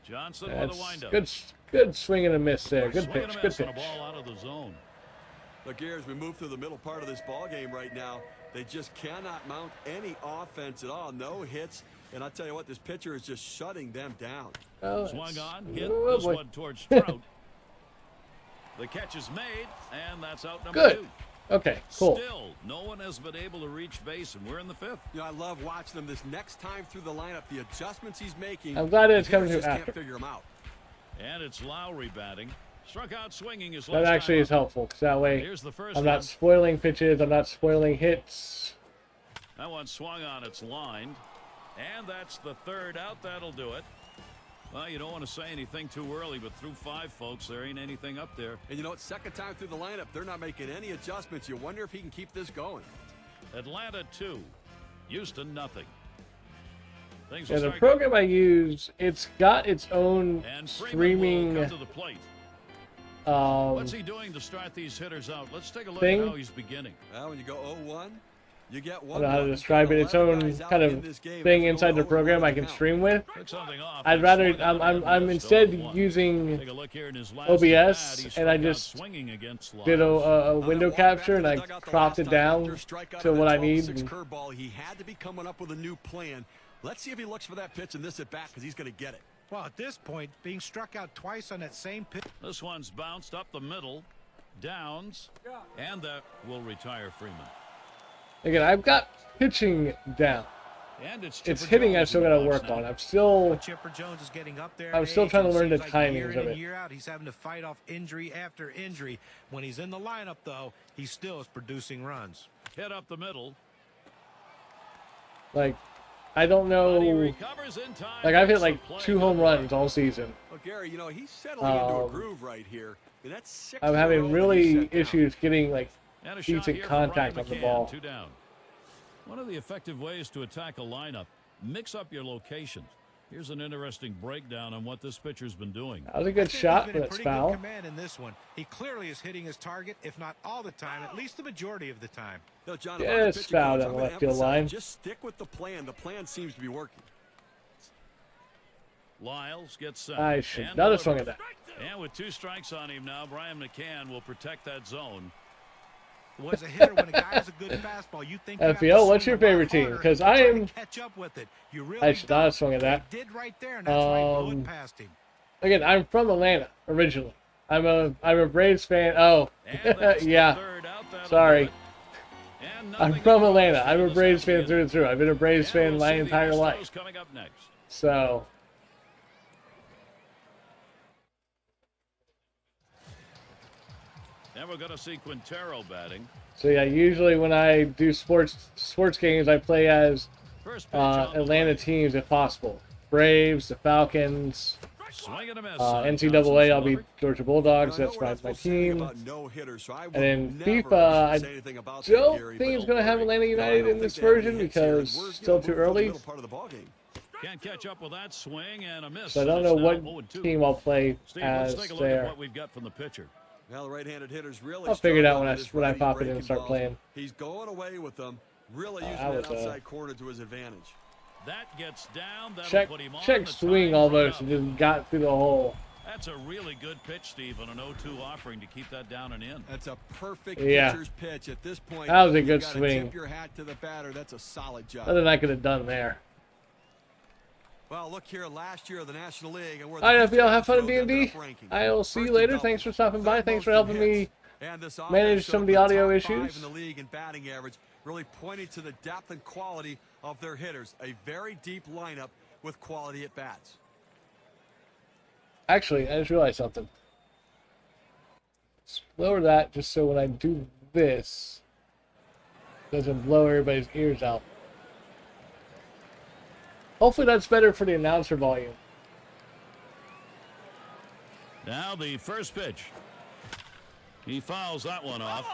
[SPEAKER 2] Johnson with a windup.
[SPEAKER 1] Good swing and a miss there. Good pitch. Good pitch.
[SPEAKER 2] Ball out of the zone.
[SPEAKER 3] Look here, as we move through the middle part of this ball game right now, they just cannot mount any offense at all. No hits, and I tell you what, this pitcher is just shutting them down.
[SPEAKER 1] Oh,
[SPEAKER 2] swung on, hit this one towards Trout. The catch is made, and that's out number 2.
[SPEAKER 1] Okay, cool.
[SPEAKER 2] Still, no one has been able to reach base, and we're in the 5th.
[SPEAKER 3] You know, I love watching him this next time through the lineup. The adjustments he's making.
[SPEAKER 1] I'm glad it's coming to
[SPEAKER 3] just
[SPEAKER 1] after.
[SPEAKER 3] Can't figure him out.
[SPEAKER 2] And it's Lowry batting. Struck out swinging his
[SPEAKER 1] That actually is helpful, because that way I'm not spoiling pitches, I'm not spoiling hits.
[SPEAKER 2] That one swung on, it's lined. And that's the 3rd out. That'll do it. Well, you don't want to say anything too early, but through 5, folks, there ain't anything up there.
[SPEAKER 3] And you know what? Second time through the lineup, they're not making any adjustments. You wonder if he can keep this going.
[SPEAKER 2] Atlanta 2, Houston nothing.
[SPEAKER 1] Yeah, the program I use, it's got its own streaming.
[SPEAKER 2] What's he doing to start these hitters out? Let's take a look at how he's beginning.
[SPEAKER 3] Well, when you go 0-1, you get 1.
[SPEAKER 1] I don't know how to describe it. Its own kind of thing inside the program I can stream with. I'd rather I'm instead using OBS, and I just did a window capture and I cropped it down to what I need.
[SPEAKER 3] He had to be coming up with a new plan. Let's see if he looks for that pitch in this at bat, because he's going to get it.
[SPEAKER 4] Well, at this point, being struck out twice on that same pitch.
[SPEAKER 2] This one's bounced up the middle, Downs, and that will retire Freeman.
[SPEAKER 1] Again, I've got pitching down.
[SPEAKER 2] And it's
[SPEAKER 1] hitting I've still got to work on. I'm still
[SPEAKER 4] Chipper Jones is getting up there.
[SPEAKER 1] I'm still trying to learn the
[SPEAKER 4] like
[SPEAKER 1] timings of it.
[SPEAKER 4] Year out, he's having to fight off injury after injury. When he's in the lineup, though, he still is producing runs.
[SPEAKER 2] Hit up the middle.
[SPEAKER 1] Like, I don't know. Like, I've hit like 2 home runs all season.
[SPEAKER 3] Well, Gary, you know, he's settling into a groove right here. And that's 6
[SPEAKER 1] I'm having really issues getting like decent contact on the ball.
[SPEAKER 2] 2 down. One of the effective ways to attack a lineup, mix up your locations. Here's an interesting breakdown on what this pitcher's been doing.
[SPEAKER 1] That was a good shot, but it's foul.
[SPEAKER 4] Good command in this one. He clearly is hitting his target, if not all the time, at least the majority of the time.
[SPEAKER 3] No, John,
[SPEAKER 1] yeah, it's fouled on the left field line.
[SPEAKER 3] Just stick with the plan. The plan seems to be working.
[SPEAKER 2] Lyles gets set.
[SPEAKER 1] I should not have swung at that.
[SPEAKER 2] And with 2 strikes on him now, Brian McCann will protect that zone.
[SPEAKER 4] Was a hitter when a guy has a good fastball. You think
[SPEAKER 1] FBO, what's your favorite team? Because I am.
[SPEAKER 4] Catch up with it. You really
[SPEAKER 1] I should not have swung at that.
[SPEAKER 4] Did right there, and that's why he blew it past him.
[SPEAKER 1] Again, I'm from Atlanta originally. I'm a Braves fan. Oh, yeah. Sorry. I'm from Atlanta. I'm a Braves fan through and through. I've been a Braves fan my entire life. So.
[SPEAKER 2] And we're going to see Quintero batting.
[SPEAKER 1] So yeah, usually when I do sports games, I play as Atlanta teams if possible. Braves, the Falcons, NCAA. I'll be Georgia Bulldogs. That's my team. And then FIFA, I don't think it's going to have Atlanta United in this version because it's still too early.
[SPEAKER 2] Can't catch up with that swing and a miss.
[SPEAKER 1] So I don't know what
[SPEAKER 2] 0-2.
[SPEAKER 1] team I'll play
[SPEAKER 2] Steve,
[SPEAKER 1] as
[SPEAKER 2] let's take a look
[SPEAKER 1] there.
[SPEAKER 2] at what we've got from the pitcher.
[SPEAKER 3] Well, the right-handed hitter's really
[SPEAKER 1] I'll figure it out
[SPEAKER 3] struggled
[SPEAKER 1] when I
[SPEAKER 3] with his
[SPEAKER 1] pop it in
[SPEAKER 3] righty
[SPEAKER 1] and start
[SPEAKER 3] breaking
[SPEAKER 1] playing.
[SPEAKER 3] balls. He's going away with them, really using
[SPEAKER 1] that
[SPEAKER 3] that
[SPEAKER 1] was
[SPEAKER 3] outside corner to his advantage.
[SPEAKER 2] That gets down. That'll
[SPEAKER 1] Check
[SPEAKER 2] put him on.
[SPEAKER 1] check
[SPEAKER 2] The
[SPEAKER 1] swing
[SPEAKER 2] time's
[SPEAKER 1] almost
[SPEAKER 2] right
[SPEAKER 1] and
[SPEAKER 2] up.
[SPEAKER 1] just got through the hole.
[SPEAKER 2] That's a really good pitch, Steve, on an 0-2 offering to keep that down and in.
[SPEAKER 3] That's a perfect
[SPEAKER 1] Yeah.
[SPEAKER 3] pitcher's pitch at this point.
[SPEAKER 1] That was a
[SPEAKER 3] you
[SPEAKER 1] good
[SPEAKER 3] gotta
[SPEAKER 1] swing.
[SPEAKER 3] Tip your hat to the batter. That's a solid job.
[SPEAKER 1] Nothing I could have done there.
[SPEAKER 3] Well, look here, last year of the National League. And where
[SPEAKER 1] All right,
[SPEAKER 3] the
[SPEAKER 1] FBL, have fun at
[SPEAKER 3] Astros ended
[SPEAKER 1] D&D.
[SPEAKER 3] up ranking.
[SPEAKER 1] I'll see you
[SPEAKER 3] First
[SPEAKER 1] later.
[SPEAKER 3] in
[SPEAKER 1] Thanks for
[SPEAKER 3] doubles,
[SPEAKER 1] stopping by.
[SPEAKER 3] third
[SPEAKER 1] Thanks for
[SPEAKER 3] most in
[SPEAKER 1] helping me
[SPEAKER 3] hits. And this offense
[SPEAKER 1] manage some of the
[SPEAKER 3] showed
[SPEAKER 1] audio
[SPEAKER 3] top
[SPEAKER 1] issues.
[SPEAKER 3] 5 in the league in batting average, really pointing to the depth and quality of their hitters. A very deep lineup with quality at bats.
[SPEAKER 1] Actually, I just realized something. Let's lower that just so when I do this, it doesn't blow everybody's ears out. Hopefully that's better for the announcer volume.
[SPEAKER 2] Now the first pitch. He fouls that one off.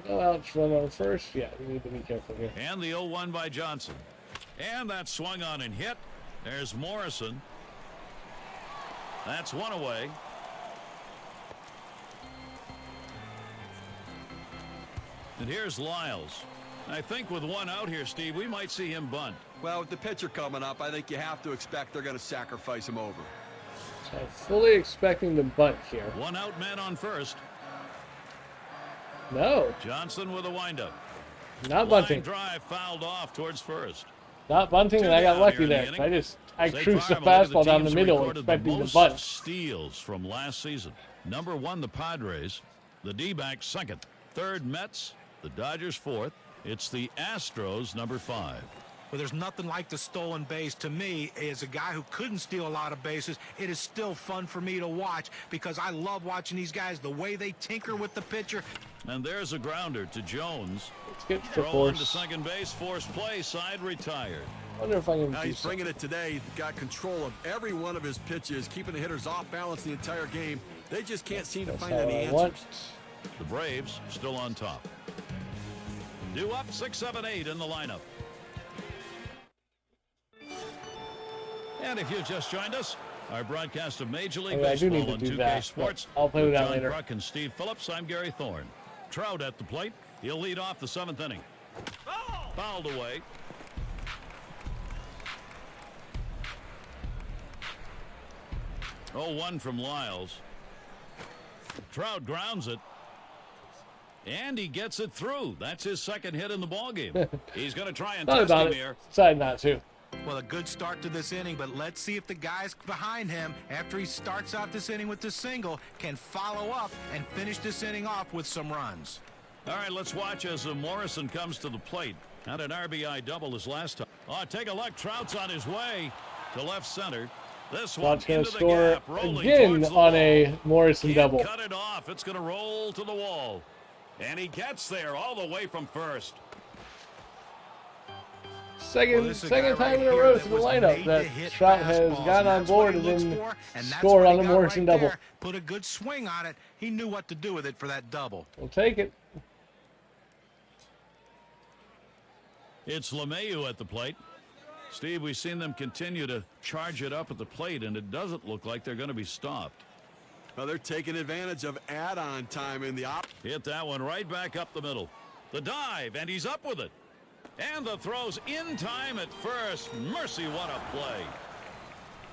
[SPEAKER 1] No outs, run on first. Yeah, we need to be careful here.
[SPEAKER 2] And the 0-1 by Johnson. And that swung on and hit. There's Morrison. That's one away. And here's Lyles. I think with one out here, Steve, we might see him bunt.
[SPEAKER 3] Well, with the pitcher coming up, I think you have to expect they're going to sacrifice him over.
[SPEAKER 1] So I'm fully expecting the bunt here.
[SPEAKER 2] One out man on first.
[SPEAKER 1] No,
[SPEAKER 2] Johnson with a windup.
[SPEAKER 1] not
[SPEAKER 2] Line
[SPEAKER 1] bunting.
[SPEAKER 2] drive fouled off towards first.
[SPEAKER 1] Not bunting, and I got lucky there. I
[SPEAKER 2] State
[SPEAKER 1] cruised the
[SPEAKER 2] Farm, look at
[SPEAKER 1] fastball down the
[SPEAKER 2] teams
[SPEAKER 1] middle,
[SPEAKER 2] recorded
[SPEAKER 1] expecting the
[SPEAKER 2] most
[SPEAKER 1] bunt.
[SPEAKER 2] steals from last season. Number 1, the Padres. The D-backs second. Third, Mets. The Dodgers fourth. It's the Astros, number 5.
[SPEAKER 4] Well, there's nothing like the stolen base. To me, as a guy who couldn't steal a lot of bases, it is still fun for me to watch because I love watching these guys, the way they tinker with the pitcher.
[SPEAKER 2] And there's a grounder to Jones.
[SPEAKER 1] Let's get to
[SPEAKER 2] Throw into
[SPEAKER 1] force.
[SPEAKER 2] second base, forced play, side retired.
[SPEAKER 1] Wonder if I can
[SPEAKER 3] Now
[SPEAKER 1] do
[SPEAKER 3] he's
[SPEAKER 1] something.
[SPEAKER 3] bringing it today. He's got control of every one of his pitches, keeping the hitters off balance the entire game. They just can't seem to
[SPEAKER 1] That's
[SPEAKER 3] find
[SPEAKER 1] how
[SPEAKER 3] any
[SPEAKER 1] I
[SPEAKER 3] answers.
[SPEAKER 1] want.
[SPEAKER 2] The Braves still on top. Due up 6, 7, 8 in the lineup. And if you've just joined us, our broadcast of Major League
[SPEAKER 1] I do
[SPEAKER 2] Baseball
[SPEAKER 1] need to
[SPEAKER 2] on
[SPEAKER 1] do
[SPEAKER 2] 2K
[SPEAKER 1] that,
[SPEAKER 2] Sports.
[SPEAKER 1] but I'll play with that
[SPEAKER 2] John
[SPEAKER 1] later.
[SPEAKER 2] Bruck and Steve Phillips. I'm Gary Thorne. Trout at the plate. He'll lead off the 7th inning. Fouled away. Oh, 1 from Lyles. Trout grounds it. And he gets it through. That's his second hit in the ballgame. He's going to try and
[SPEAKER 1] Thought
[SPEAKER 2] test
[SPEAKER 1] about
[SPEAKER 2] him
[SPEAKER 1] it.
[SPEAKER 2] here.
[SPEAKER 1] Decided not to.
[SPEAKER 4] Well, a good start to this inning, but let's see if the guys behind him, after he starts out this inning with the single, can follow up and finish this inning off with some runs.
[SPEAKER 2] All right, let's watch as Morrison comes to the plate. Had an RBI double his last time. Oh, take a look. Trout's on his way to left center. This one
[SPEAKER 1] Trout's going
[SPEAKER 2] into
[SPEAKER 1] to
[SPEAKER 2] the
[SPEAKER 1] score
[SPEAKER 2] gap, rolling
[SPEAKER 1] again
[SPEAKER 2] towards the
[SPEAKER 1] on
[SPEAKER 2] wall.
[SPEAKER 1] a Morrison
[SPEAKER 2] Can't
[SPEAKER 1] double.
[SPEAKER 2] cut it off. It's going to roll to the wall. And he gets there all the way from first.
[SPEAKER 1] Second
[SPEAKER 4] this is a guy
[SPEAKER 1] time
[SPEAKER 4] right
[SPEAKER 1] in a
[SPEAKER 4] here
[SPEAKER 1] row
[SPEAKER 4] that
[SPEAKER 1] to the
[SPEAKER 4] was
[SPEAKER 1] lineup
[SPEAKER 4] made to
[SPEAKER 1] that
[SPEAKER 4] hit
[SPEAKER 1] Trout has
[SPEAKER 4] fastballs,
[SPEAKER 1] got
[SPEAKER 4] and
[SPEAKER 1] on
[SPEAKER 4] that's
[SPEAKER 1] board
[SPEAKER 4] what he
[SPEAKER 1] and
[SPEAKER 4] looks
[SPEAKER 1] then
[SPEAKER 4] for, and that's
[SPEAKER 1] scored
[SPEAKER 4] what
[SPEAKER 1] on
[SPEAKER 4] he
[SPEAKER 1] the
[SPEAKER 4] got
[SPEAKER 1] Morrison
[SPEAKER 4] right
[SPEAKER 1] double.
[SPEAKER 4] there. Put a good swing on it. He knew what to do with it for that double.
[SPEAKER 1] We'll take it.
[SPEAKER 2] It's LeMahieu at the plate. Steve, we've seen them continue to charge it up at the plate, and it doesn't look like they're going to be stopped.
[SPEAKER 3] Well, they're taking advantage of add-on time in the op.
[SPEAKER 2] Hit that one right back up the middle. The dive, and he's up with it. And the throw's in time at first. Mercy, what a play.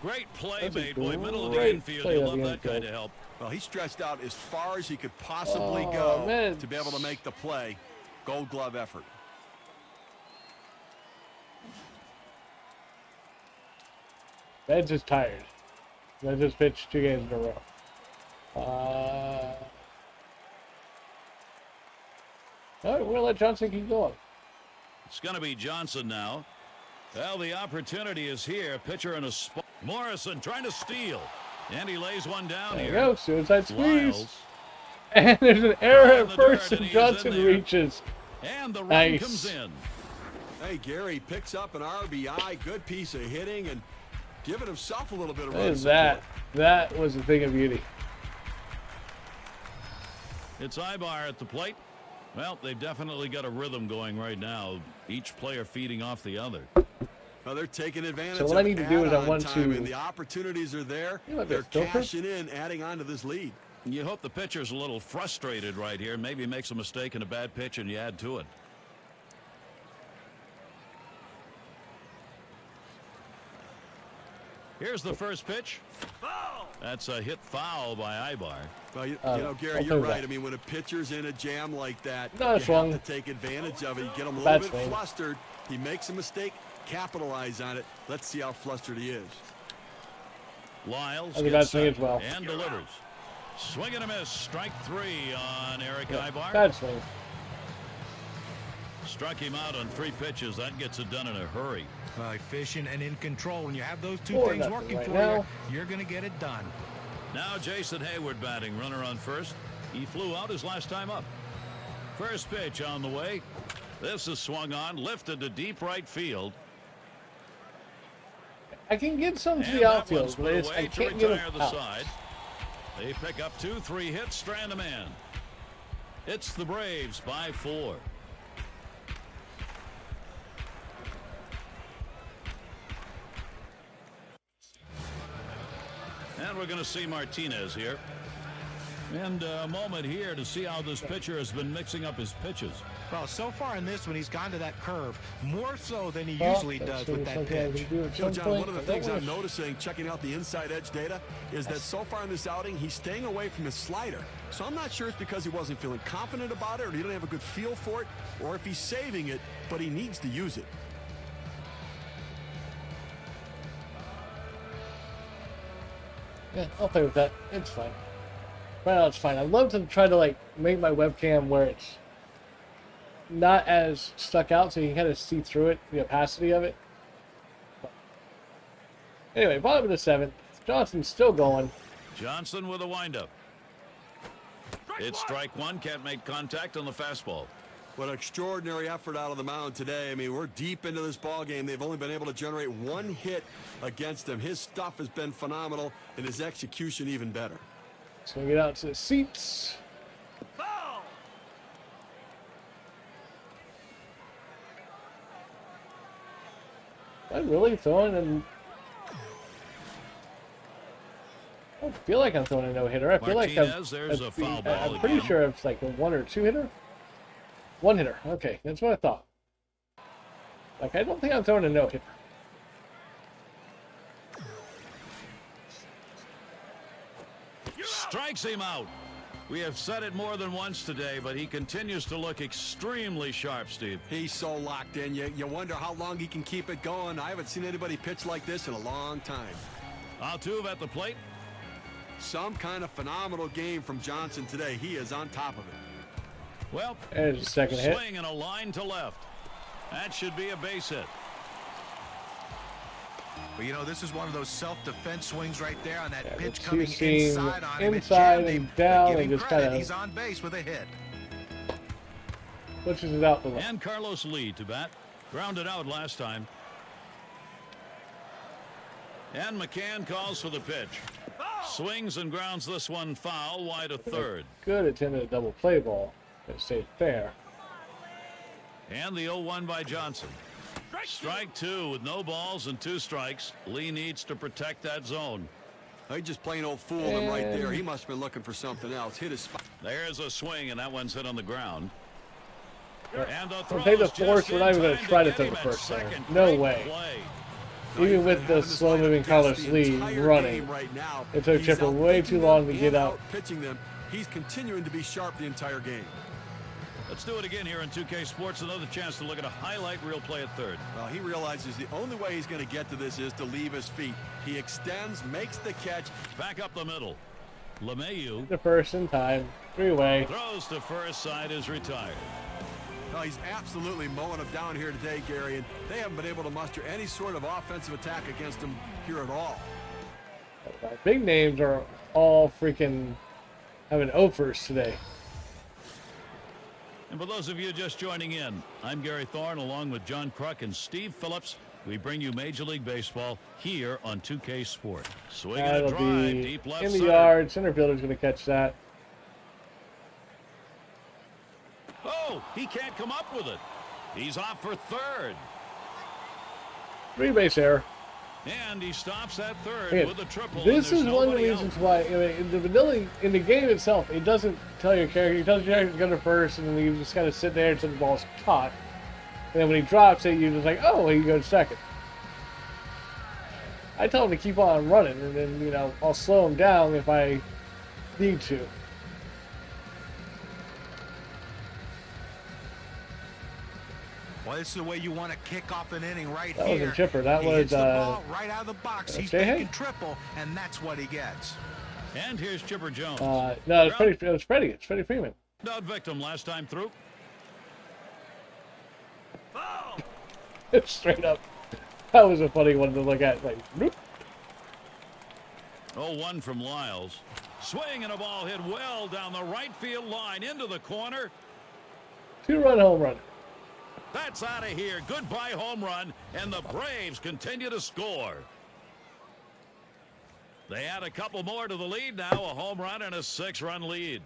[SPEAKER 2] Great play
[SPEAKER 1] That's a
[SPEAKER 2] made, boy. Middle of the
[SPEAKER 1] great
[SPEAKER 2] infield.
[SPEAKER 1] play
[SPEAKER 2] You
[SPEAKER 1] of
[SPEAKER 2] love
[SPEAKER 1] the
[SPEAKER 2] that kind
[SPEAKER 1] infield.
[SPEAKER 2] of help.
[SPEAKER 3] Well, he stretched out as far as he could possibly
[SPEAKER 1] Oh,
[SPEAKER 3] go
[SPEAKER 1] man.
[SPEAKER 3] to be able to make the play. Gold glove effort.
[SPEAKER 1] Bed's just tired. I just pitched 2 games in a row. All right, we're going to let Johnson keep going.
[SPEAKER 2] It's going to be Johnson now. Well, the opportunity is here. Pitcher in a spot. Morrison trying to steal. And he lays one down
[SPEAKER 1] There you
[SPEAKER 2] here.
[SPEAKER 1] go, suicide squeeze.
[SPEAKER 2] Lyles.
[SPEAKER 1] And there's an error
[SPEAKER 2] in
[SPEAKER 1] at
[SPEAKER 2] the
[SPEAKER 1] first,
[SPEAKER 2] dirt,
[SPEAKER 1] and
[SPEAKER 2] and he is in
[SPEAKER 1] Johnson
[SPEAKER 2] there.
[SPEAKER 1] reaches.
[SPEAKER 2] And the run
[SPEAKER 1] Nice.
[SPEAKER 2] comes in.
[SPEAKER 3] Hey, Gary picks up an RBI. Good piece of hitting and giving himself a little bit of
[SPEAKER 1] What
[SPEAKER 3] run
[SPEAKER 1] is that?
[SPEAKER 3] support.
[SPEAKER 1] That was a thing of beauty.
[SPEAKER 2] It's Ibar at the plate. Well, they've definitely got a rhythm going right now. Each player feeding off the other.
[SPEAKER 3] Well, they're taking advantage
[SPEAKER 1] So what I
[SPEAKER 3] of
[SPEAKER 1] need to do is I
[SPEAKER 3] add-on
[SPEAKER 1] want
[SPEAKER 3] time,
[SPEAKER 1] to-
[SPEAKER 3] and the opportunities are there.
[SPEAKER 1] You know,
[SPEAKER 3] They're
[SPEAKER 1] filter?
[SPEAKER 3] cashing in, adding on to this lead.
[SPEAKER 2] You hope the pitcher's a little frustrated right here. Maybe makes a mistake in a bad pitch and you add to it. Here's the first pitch. That's a hit foul by Ibar.
[SPEAKER 3] Well, you know, Gary,
[SPEAKER 1] I'll
[SPEAKER 3] you're
[SPEAKER 1] take
[SPEAKER 3] right.
[SPEAKER 1] that.
[SPEAKER 3] I mean, when a pitcher's in a jam like that,
[SPEAKER 1] No,
[SPEAKER 3] you
[SPEAKER 1] it's
[SPEAKER 3] have
[SPEAKER 1] wrong.
[SPEAKER 3] to take advantage of it. You get him a
[SPEAKER 1] Bad
[SPEAKER 3] little bit
[SPEAKER 1] swing.
[SPEAKER 3] flustered. He makes a mistake, capitalize on it. Let's see how flustered he is.
[SPEAKER 2] Lyles
[SPEAKER 1] That's a bad
[SPEAKER 2] gets
[SPEAKER 1] swing
[SPEAKER 2] set
[SPEAKER 1] as well.
[SPEAKER 2] and delivers. Swing and a miss. Strike 3 on Eric Ibar.
[SPEAKER 1] Bad swing.
[SPEAKER 2] Struck him out on 3 pitches. That gets it done in a hurry.
[SPEAKER 4] Efficient and in control. When you have those two
[SPEAKER 1] 4-0
[SPEAKER 4] things working
[SPEAKER 1] right
[SPEAKER 4] for
[SPEAKER 1] now.
[SPEAKER 4] you, you're going to get it done.
[SPEAKER 2] Now Jason Hayward batting. Runner on first. He flew out his last time up. First pitch on the way. This is swung on, lifted to deep right field.
[SPEAKER 1] I can get some to
[SPEAKER 2] And
[SPEAKER 1] the
[SPEAKER 2] that
[SPEAKER 1] outfield,
[SPEAKER 2] one's
[SPEAKER 1] but
[SPEAKER 2] put
[SPEAKER 1] it's,
[SPEAKER 2] away
[SPEAKER 1] I
[SPEAKER 2] to
[SPEAKER 1] can't get
[SPEAKER 2] retire
[SPEAKER 1] them
[SPEAKER 2] the
[SPEAKER 1] out.
[SPEAKER 2] side. They pick up 2-3 hits, strand a man. It's the Braves by 4. And we're going to see Martinez here. And a moment here to see how this pitcher has been mixing up his pitches.
[SPEAKER 4] Well, so far in this one, he's gone to that curve more so than he
[SPEAKER 1] Well,
[SPEAKER 4] usually
[SPEAKER 1] that's
[SPEAKER 4] does with that
[SPEAKER 1] something I can
[SPEAKER 4] pitch.
[SPEAKER 1] do at
[SPEAKER 3] You know,
[SPEAKER 1] some
[SPEAKER 3] John,
[SPEAKER 1] point.
[SPEAKER 3] one of the
[SPEAKER 1] I don't
[SPEAKER 3] things I'm
[SPEAKER 1] wanna-
[SPEAKER 3] noticing, checking out the inside edge data, is that so far in this outing, he's staying away from his slider. So I'm not sure it's because he wasn't feeling confident about it, or he didn't have a good feel for it, or if he's saving it, but he needs to use it.
[SPEAKER 1] Yeah, I'll play with that. It's fine. Right now, it's fine. I'd love to try to like make my webcam where it's not as stuck out, so you can kind of see through it, the opacity of it. But anyway, bottom of the 7th. Johnson's still going.
[SPEAKER 2] Johnson with a windup. It's strike 1. Can't make contact on the fastball.
[SPEAKER 3] What an extraordinary effort out of the mound today. I mean, we're deep into this ball game. They've only been able to generate 1 hit against him. His stuff has been phenomenal, and his execution even better.
[SPEAKER 1] So we get out to the seats. I'm really throwing in. I don't feel like I'm throwing a no-hitter. I feel like
[SPEAKER 2] Martinez, there's a foul ball
[SPEAKER 1] I'm pretty
[SPEAKER 2] again.
[SPEAKER 1] sure it's like a 1 or 2 hitter. 1 hitter. Okay, that's what I thought. Like, I don't think I'm throwing a no-hitter.
[SPEAKER 2] Strikes him out. We have said it more than once today, but he continues to look extremely sharp, Steve.
[SPEAKER 3] He's so locked in. You wonder how long he can keep it going. I haven't seen anybody pitch like this in a long time.
[SPEAKER 2] Altuve at the plate.
[SPEAKER 3] Some kind of phenomenal game from Johnson today. He is on top of it.
[SPEAKER 2] Well,
[SPEAKER 1] There's a second hit.
[SPEAKER 2] swing and a line to left. That should be a base hit.
[SPEAKER 4] But you know, this is one of those self-defense swings right there on that
[SPEAKER 1] Yeah,
[SPEAKER 4] pitch
[SPEAKER 1] but
[SPEAKER 4] coming
[SPEAKER 1] you're seeing
[SPEAKER 4] inside on him. It
[SPEAKER 1] inside
[SPEAKER 4] jammed
[SPEAKER 1] and
[SPEAKER 4] him,
[SPEAKER 1] down
[SPEAKER 4] but give
[SPEAKER 1] and
[SPEAKER 4] him
[SPEAKER 1] just
[SPEAKER 4] credit.
[SPEAKER 1] kinda-
[SPEAKER 4] He's on base with a hit.
[SPEAKER 1] Pushes it out the left.
[SPEAKER 2] And Carlos Lee to bat. Grounded out last time. And McCann calls for the pitch. Swings and grounds this one foul, wide of third.
[SPEAKER 1] Good attempt at a double play ball. It stayed fair.
[SPEAKER 2] And the 0-1 by Johnson. Strike 2 with no balls and 2 strikes. Lee needs to protect that zone.
[SPEAKER 3] He just plain old fooled him right there. He must have been looking for something else. Hit his spot.
[SPEAKER 2] There's a swing, and that one's hit on the ground. And the
[SPEAKER 1] We'll take the
[SPEAKER 2] throw's
[SPEAKER 1] force.
[SPEAKER 2] just
[SPEAKER 1] We're not even
[SPEAKER 2] in
[SPEAKER 1] going to
[SPEAKER 2] time
[SPEAKER 1] try to
[SPEAKER 2] get
[SPEAKER 1] throw
[SPEAKER 2] him
[SPEAKER 1] the
[SPEAKER 2] at
[SPEAKER 1] first there.
[SPEAKER 2] second.
[SPEAKER 1] No
[SPEAKER 2] Great
[SPEAKER 1] way.
[SPEAKER 2] play.
[SPEAKER 1] Even with the slow-moving Carlos Lee running,
[SPEAKER 3] right now,
[SPEAKER 1] it took
[SPEAKER 3] he's
[SPEAKER 1] Chipper
[SPEAKER 3] out
[SPEAKER 1] way
[SPEAKER 3] pitching
[SPEAKER 1] too long
[SPEAKER 3] them
[SPEAKER 1] to get
[SPEAKER 3] and
[SPEAKER 1] out.
[SPEAKER 3] pitching them. He's continuing to be sharp the entire game.
[SPEAKER 2] Let's do it again here in 2K Sports. Another chance to look at a highlight reel play at third.
[SPEAKER 3] Well, he realizes the only way he's going to get to this is to leave his feet. He extends, makes the catch.
[SPEAKER 2] Back up the middle. LeMahieu
[SPEAKER 1] The first in time. 3-way.
[SPEAKER 2] throws to first, side is retired.
[SPEAKER 3] Well, he's absolutely mowing them down here today, Gary, and they haven't been able to muster any sort of offensive attack against him here at all.
[SPEAKER 1] Our big names are all freaking having offers today.
[SPEAKER 2] And for those of you just joining in, I'm Gary Thorne along with John Kruk and Steve Phillips. We bring you Major League Baseball here on 2K Sport. Swing and a
[SPEAKER 1] That'll
[SPEAKER 2] drive,
[SPEAKER 1] be
[SPEAKER 2] deep left
[SPEAKER 1] in the
[SPEAKER 2] center.
[SPEAKER 1] yard. Center fielder's going to catch that.
[SPEAKER 2] Oh, he can't come up with it. He's off for third.
[SPEAKER 1] 3 base error.
[SPEAKER 2] And he stops at third
[SPEAKER 1] Again,
[SPEAKER 2] with a triple.
[SPEAKER 1] this
[SPEAKER 2] and
[SPEAKER 1] is
[SPEAKER 2] there's
[SPEAKER 1] one of the
[SPEAKER 2] nobody
[SPEAKER 1] reasons
[SPEAKER 2] out.
[SPEAKER 1] why in the game itself, it doesn't tell your character. It tells your character to go to first, and then you just kind of sit there until the ball's caught. And then when he drops it, you're just like, oh, he goes second. I tell him to keep on running, and then, I'll slow him down if I need to.
[SPEAKER 4] Well, this is the way you want to kick off an inning right
[SPEAKER 1] That
[SPEAKER 4] here.
[SPEAKER 1] wasn't Chipper. That
[SPEAKER 4] He
[SPEAKER 1] was
[SPEAKER 4] hits the ball right out of the box. He's
[SPEAKER 1] Jay
[SPEAKER 4] making
[SPEAKER 1] Hay?
[SPEAKER 4] triple, and that's what he gets.
[SPEAKER 2] And here's Chipper Jones.
[SPEAKER 1] no, it was Freddie. It's Freddie Freeman.
[SPEAKER 2] Not victim last time through.
[SPEAKER 1] Straight up. That was a funny one to look at. Like, nope.
[SPEAKER 2] 0-1 from Lyles. Swing and a ball hit well down the right field line into the corner.
[SPEAKER 1] 2-run home run.
[SPEAKER 2] That's out of here. Goodbye home run, and the Braves continue to score. They add a couple more to the lead now, a home run and a 6-run lead.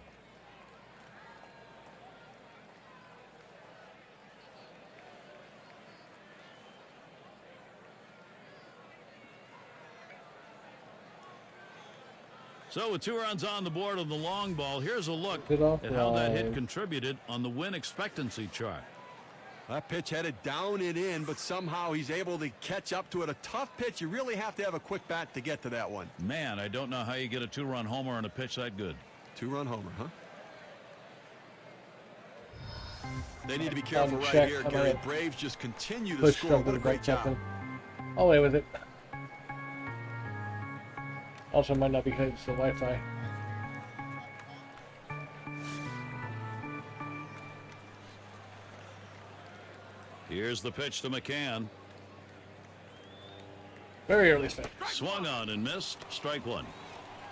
[SPEAKER 2] So with 2 runs on the board on the long ball, here's a look
[SPEAKER 1] Hit off
[SPEAKER 2] at how that hit
[SPEAKER 1] line.
[SPEAKER 2] contributed on the win expectancy chart.
[SPEAKER 3] That pitch headed down and in, but somehow he's able to catch up to it. A tough pitch. You really have to have a quick bat to get to that one.
[SPEAKER 2] Man, I don't know how you get a 2-run homer on a pitch that good.
[SPEAKER 3] 2-run homer, huh? They need to be careful right
[SPEAKER 1] check.
[SPEAKER 3] here,
[SPEAKER 1] I'm
[SPEAKER 3] Gary.
[SPEAKER 1] gonna
[SPEAKER 3] Braves just continue to
[SPEAKER 1] Push
[SPEAKER 3] score.
[SPEAKER 1] something,
[SPEAKER 3] What a great job.
[SPEAKER 1] something. I'll away with it. Also, might not be because it's the Wi-Fi.
[SPEAKER 2] Here's the pitch to McCann.
[SPEAKER 1] Very early start.
[SPEAKER 2] Swung on and missed. Strike 1.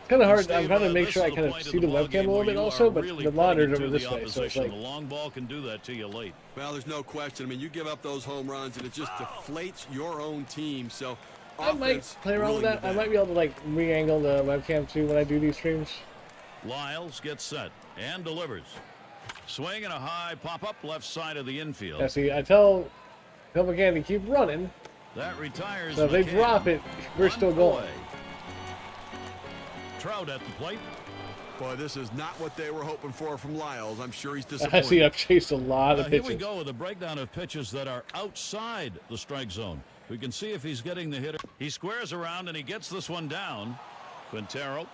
[SPEAKER 1] Kind of hard.
[SPEAKER 2] Steve,
[SPEAKER 1] I'm trying to make
[SPEAKER 2] this
[SPEAKER 1] sure I
[SPEAKER 2] is the
[SPEAKER 1] kind of
[SPEAKER 2] point
[SPEAKER 1] see the
[SPEAKER 2] ball
[SPEAKER 1] webcam
[SPEAKER 2] game
[SPEAKER 1] a little
[SPEAKER 2] where
[SPEAKER 1] bit
[SPEAKER 2] you
[SPEAKER 1] also,
[SPEAKER 2] are
[SPEAKER 1] but
[SPEAKER 2] really
[SPEAKER 1] the
[SPEAKER 2] putting
[SPEAKER 1] monitor's
[SPEAKER 2] it to
[SPEAKER 1] over
[SPEAKER 2] the
[SPEAKER 1] this way, so it's
[SPEAKER 2] opposition.
[SPEAKER 1] like
[SPEAKER 2] The long ball can do that to you late.
[SPEAKER 3] Well, there's no question. I mean, you give up those home runs, and it just deflates your own team. So,
[SPEAKER 1] I might
[SPEAKER 3] offense
[SPEAKER 1] play around with
[SPEAKER 3] ruling
[SPEAKER 1] that.
[SPEAKER 3] the
[SPEAKER 1] I
[SPEAKER 3] day.
[SPEAKER 1] might be able to like re-angle the webcam too when I do these streams.
[SPEAKER 2] Lyles gets set and delivers. Swing and a high pop-up left side of the infield.
[SPEAKER 1] Yeah, see, I tell McCann to keep running.
[SPEAKER 2] That retires
[SPEAKER 1] So if they
[SPEAKER 2] McCann.
[SPEAKER 1] drop it, we're still
[SPEAKER 2] One
[SPEAKER 1] going.
[SPEAKER 2] away. Trout at the plate.
[SPEAKER 3] Boy, this is not what they were hoping for from Lyles. I'm sure he's
[SPEAKER 1] I
[SPEAKER 3] disappointed.
[SPEAKER 1] see. I've chased a lot of
[SPEAKER 2] Here
[SPEAKER 1] pitches.
[SPEAKER 2] we go with a breakdown of pitches that are outside the strike zone. We can see if he's getting the hitter. He squares around and he gets this one down. Quintero.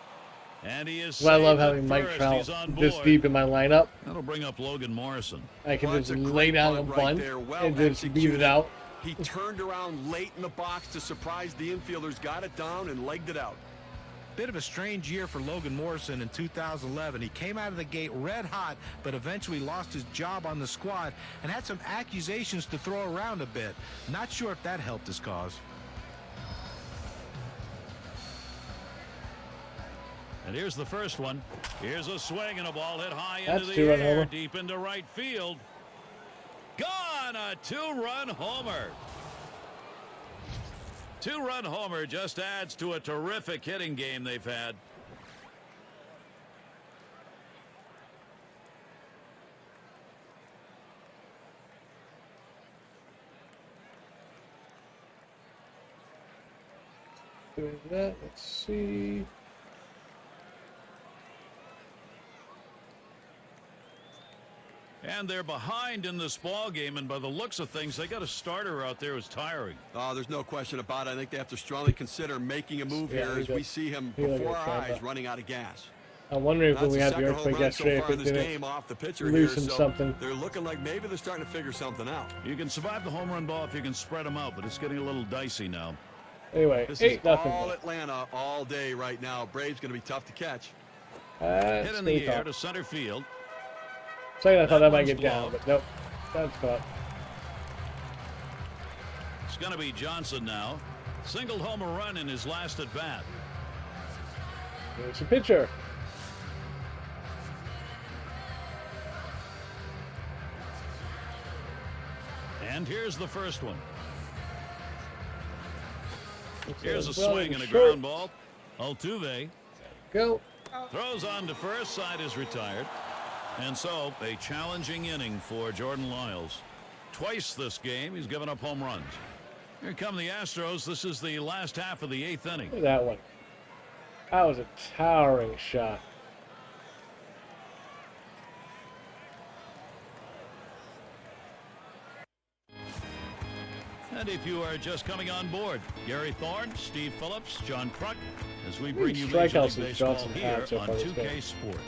[SPEAKER 2] And he is.
[SPEAKER 1] I love
[SPEAKER 2] saved at
[SPEAKER 1] having Mike
[SPEAKER 2] first.
[SPEAKER 1] Trout
[SPEAKER 2] He's on
[SPEAKER 1] this
[SPEAKER 2] board.
[SPEAKER 1] deep in my lineup.
[SPEAKER 2] That'll bring up Logan Morrison.
[SPEAKER 1] I can
[SPEAKER 3] Well,
[SPEAKER 1] just
[SPEAKER 3] that's a
[SPEAKER 1] lay
[SPEAKER 3] great
[SPEAKER 1] down a
[SPEAKER 3] bunt
[SPEAKER 1] bunt
[SPEAKER 3] right there. Well
[SPEAKER 1] and just beat it
[SPEAKER 3] executed.
[SPEAKER 1] out.
[SPEAKER 3] He turned around late in the box to surprise the infielders, got it down, and legged it out.
[SPEAKER 4] Bit of a strange year for Logan Morrison in 2011. He came out of the gate red hot, but eventually lost his job on the squad and had some accusations to throw around a bit. Not sure if that helped his cause.
[SPEAKER 2] And here's the first one. Here's a swing and a ball hit high
[SPEAKER 1] That's
[SPEAKER 2] into the
[SPEAKER 1] two-run
[SPEAKER 2] air,
[SPEAKER 1] homer.
[SPEAKER 2] deep into right field. Gone, a 2-run homer. 2-run homer just adds to a terrific hitting game they've had.
[SPEAKER 1] Doing that. Let's see.
[SPEAKER 2] And they're behind in this ball game, and by the looks of things, they got a starter out there who's tiring.
[SPEAKER 3] There's no question about it. I think they have to strongly consider making a move
[SPEAKER 1] Yeah,
[SPEAKER 3] here
[SPEAKER 1] he
[SPEAKER 3] as
[SPEAKER 1] does.
[SPEAKER 3] we see him
[SPEAKER 1] He
[SPEAKER 3] before
[SPEAKER 1] does
[SPEAKER 3] our
[SPEAKER 1] try
[SPEAKER 3] eyes
[SPEAKER 1] that.
[SPEAKER 3] running out of gas.
[SPEAKER 1] I'm wondering if when
[SPEAKER 3] That's
[SPEAKER 1] we
[SPEAKER 3] the
[SPEAKER 1] had the
[SPEAKER 3] second home
[SPEAKER 1] earthquake
[SPEAKER 3] run
[SPEAKER 1] yesterday,
[SPEAKER 3] so
[SPEAKER 1] if
[SPEAKER 3] far in
[SPEAKER 1] it
[SPEAKER 3] this
[SPEAKER 1] didn't
[SPEAKER 3] game off the pitcher
[SPEAKER 1] loosen
[SPEAKER 3] here, so
[SPEAKER 1] something.
[SPEAKER 3] they're looking like maybe they're starting to figure something out.
[SPEAKER 2] You can survive the home run ball if you can spread them out, but it's getting a little dicey now.
[SPEAKER 1] Anyway,
[SPEAKER 3] This is
[SPEAKER 1] 8-0.
[SPEAKER 3] all Atlanta all day right now. Braves going to be tough to catch.
[SPEAKER 1] That's
[SPEAKER 2] Hit in the air
[SPEAKER 1] tough.
[SPEAKER 2] to center field.
[SPEAKER 1] Second, I thought that might
[SPEAKER 2] one's
[SPEAKER 1] get down,
[SPEAKER 2] blocked.
[SPEAKER 1] but nope. That's caught.
[SPEAKER 2] It's going to be Johnson now. Singled home a run in his last at bat.
[SPEAKER 1] There's a pitcher.
[SPEAKER 2] And here's the first one.
[SPEAKER 1] It's
[SPEAKER 2] Here's a
[SPEAKER 1] well
[SPEAKER 2] swing and a
[SPEAKER 1] short.
[SPEAKER 2] ground ball. Altuve
[SPEAKER 1] Go.
[SPEAKER 2] throws on to first. Side is retired. And so a challenging inning for Jordan Lyles. Twice this game he's given up home runs. Here come the Astros. This is the last half of the 8th inning.
[SPEAKER 1] Look at that one. That was a towering shot.
[SPEAKER 2] And if you are just coming on board, Gary Thorne, Steve Phillips, John Kruk, as we bring you Major League Baseball here on 2K Sports.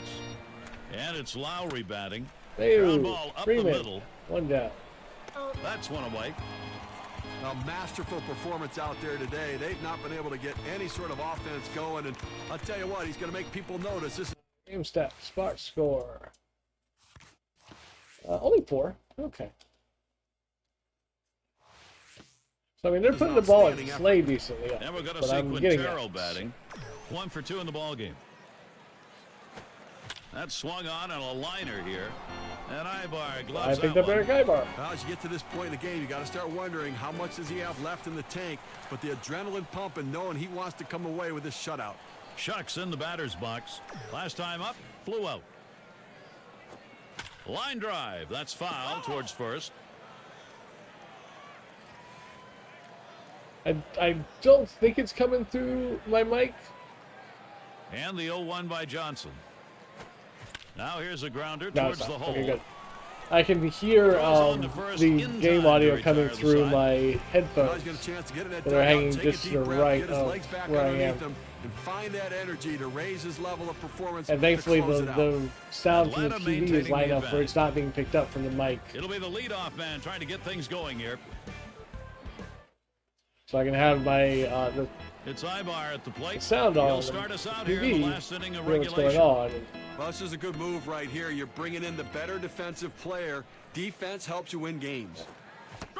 [SPEAKER 2] And it's Lowry batting. Ground ball up the middle.
[SPEAKER 1] One down.
[SPEAKER 2] That's one away.
[SPEAKER 3] A masterful performance out there today. They've not been able to get any sort of offense going, and I'll tell you what, he's going to make people notice. This
[SPEAKER 1] Game stat, spot score. Only 4. Okay. So, I mean, they're putting the ball in play decently.
[SPEAKER 2] And we're going to see Quintero batting. 1 for 2 in the ball game. That's swung on a liner here. And Ibar gloves
[SPEAKER 1] I think the better Ibar.
[SPEAKER 3] Well, as you get to this point in the game, you got to start wondering how much does he have left in the tank. But the adrenaline pumping, knowing he wants to come away with this shutout.
[SPEAKER 2] Shucks in the batter's box. Last time up, flew out. Line drive. That's foul towards first.
[SPEAKER 1] I don't think it's coming through my mic.
[SPEAKER 2] And the 0-1 by Johnson. Now here's a grounder towards the hole.
[SPEAKER 1] Okay, good. I can hear the game audio coming through my headphones. They're hanging just to the right of where I am.
[SPEAKER 3] And find that energy to raise his level of performance.
[SPEAKER 1] And thankfully the sound from the TV is lined up where it's not being picked up from the mic.
[SPEAKER 2] It'll be the leadoff man trying to get things going here.
[SPEAKER 1] So I can have my
[SPEAKER 2] it's Ibar at the plate.
[SPEAKER 1] Sound on.
[SPEAKER 2] He'll start us out here in the last inning of
[SPEAKER 1] what's going
[SPEAKER 2] regulation.
[SPEAKER 1] on.
[SPEAKER 3] Well, this is a good move right here. You're bringing in the better defensive player. Defense helps you win games.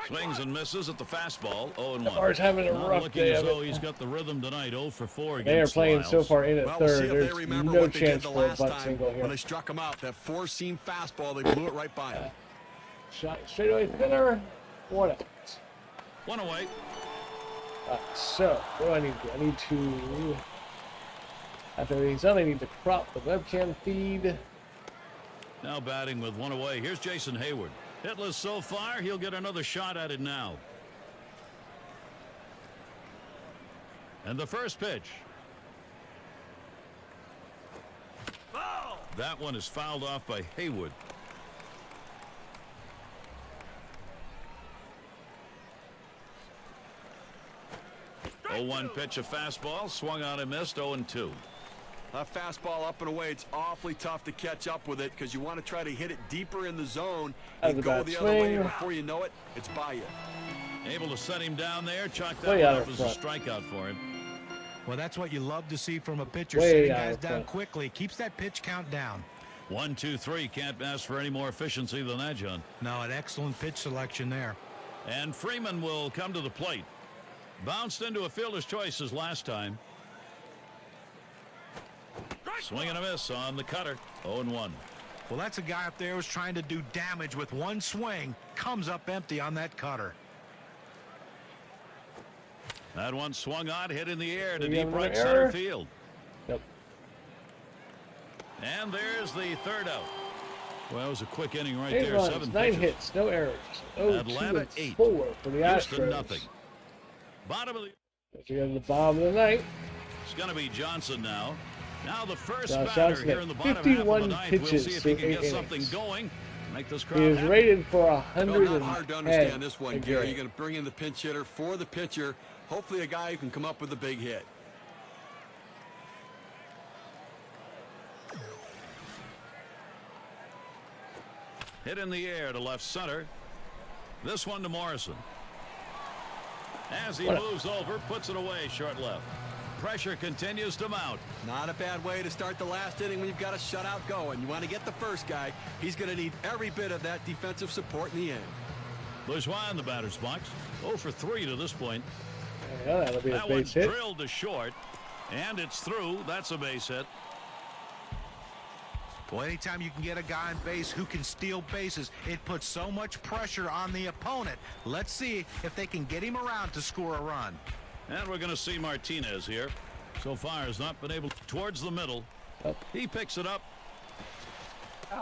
[SPEAKER 2] Swings and misses at the fastball. 0-1.
[SPEAKER 1] Ibar's having a rough
[SPEAKER 2] looking
[SPEAKER 1] day
[SPEAKER 2] as
[SPEAKER 1] of
[SPEAKER 2] though
[SPEAKER 1] it.
[SPEAKER 2] he's got the rhythm tonight. 0 for 4 against
[SPEAKER 1] They are playing
[SPEAKER 2] Lyles.
[SPEAKER 1] so far in at
[SPEAKER 3] Well, we'll see
[SPEAKER 1] third.
[SPEAKER 3] if they remember
[SPEAKER 1] There's no
[SPEAKER 3] what they did
[SPEAKER 1] chance
[SPEAKER 3] the
[SPEAKER 1] for a
[SPEAKER 3] last
[SPEAKER 1] butt
[SPEAKER 3] time
[SPEAKER 1] single
[SPEAKER 3] when
[SPEAKER 1] here.
[SPEAKER 3] they struck him out. That 4-seam fastball, they blew it right by him.
[SPEAKER 1] Shot straight away thinner. 1 out.
[SPEAKER 2] 1 away.
[SPEAKER 1] So, what do I need to do? I need to, after everything's done, I need to crop the webcam feed.
[SPEAKER 2] Now batting with 1 away. Here's Jason Hayward. Hitless so far. He'll get another shot at it now. And the first pitch. That one is fouled off by Hayward. Oh, 0-1 pitch, a fastball, swung on and missed. 0-2.
[SPEAKER 3] A fastball up and away. It's awfully tough to catch up with it because you want to try to hit it deeper in the zone and go the other way. And before you know it, it's by you.
[SPEAKER 2] Able to set him down there. Chalk that one up as a strikeout for him.
[SPEAKER 4] Well, that's what you love to see from a pitcher.
[SPEAKER 1] Way
[SPEAKER 4] Setting
[SPEAKER 1] out
[SPEAKER 4] guys
[SPEAKER 1] of
[SPEAKER 4] down
[SPEAKER 1] front.
[SPEAKER 4] quickly. Keeps that pitch count down.
[SPEAKER 2] 1, 2, 3. Can't ask for any more efficiency than that, John.
[SPEAKER 4] No, an excellent pitch selection there.
[SPEAKER 2] And Freeman will come to the plate. Bounced into a fielder's choice as last time. Swing and a miss on the cutter. 0-1.
[SPEAKER 4] Well, that's a guy up there who's trying to do damage with one swing. Comes up empty on that cutter.
[SPEAKER 2] That one swung on, hit in the air to
[SPEAKER 1] We have
[SPEAKER 2] deep
[SPEAKER 1] another
[SPEAKER 2] right center
[SPEAKER 1] error?
[SPEAKER 2] field.
[SPEAKER 1] Yep.
[SPEAKER 2] And there's the third out. Well, it was a quick inning right
[SPEAKER 1] 8
[SPEAKER 2] there.
[SPEAKER 1] runs,
[SPEAKER 2] 7
[SPEAKER 1] 9
[SPEAKER 2] pitches.
[SPEAKER 1] hits, no errors. 0,
[SPEAKER 2] Atlanta
[SPEAKER 1] 2,
[SPEAKER 2] 8.
[SPEAKER 1] 4 for the
[SPEAKER 2] Houston
[SPEAKER 1] Astros.
[SPEAKER 2] nothing. Bottom of the...
[SPEAKER 1] As we go to the bottom of the ninth.
[SPEAKER 2] It's going to be Johnson now. Now the first
[SPEAKER 1] Josh
[SPEAKER 2] batter
[SPEAKER 1] Johnson
[SPEAKER 2] here
[SPEAKER 1] at
[SPEAKER 2] in the bottom half of
[SPEAKER 1] 51
[SPEAKER 2] the ninth. We'll
[SPEAKER 1] pitches
[SPEAKER 2] see if
[SPEAKER 1] through
[SPEAKER 2] he can
[SPEAKER 1] 8
[SPEAKER 2] get something
[SPEAKER 1] innings.
[SPEAKER 2] going. Make this
[SPEAKER 1] He
[SPEAKER 2] crowd
[SPEAKER 1] is
[SPEAKER 2] happy.
[SPEAKER 1] rated for
[SPEAKER 3] No,
[SPEAKER 1] 110.
[SPEAKER 3] not hard to understand this one, Gary.
[SPEAKER 1] again.
[SPEAKER 3] You're going to bring in the pinch hitter for the pitcher. Hopefully a guy who can come up with a big hit.
[SPEAKER 2] Hit in the air to left center. This one to Morrison. As he moves over, puts it away, short left. Pressure continues to mount.
[SPEAKER 3] Not a bad way to start the last inning when you've got a shutout going. You want to get the first guy. He's going to need every bit of that defensive support in the end.
[SPEAKER 2] Bourgeois in the batter's box. 0 for 3 to this point.
[SPEAKER 1] Yeah, that'll be a
[SPEAKER 2] That one's
[SPEAKER 1] base hit.
[SPEAKER 2] drilled to short, and it's through. That's a base hit.
[SPEAKER 4] Well, anytime you can get a guy on base who can steal bases, it puts so much pressure on the opponent. Let's see if they can get him around to score a run.
[SPEAKER 2] And we're going to see Martinez here. So far has not been able towards the middle.
[SPEAKER 1] Oh.
[SPEAKER 2] He picks it up.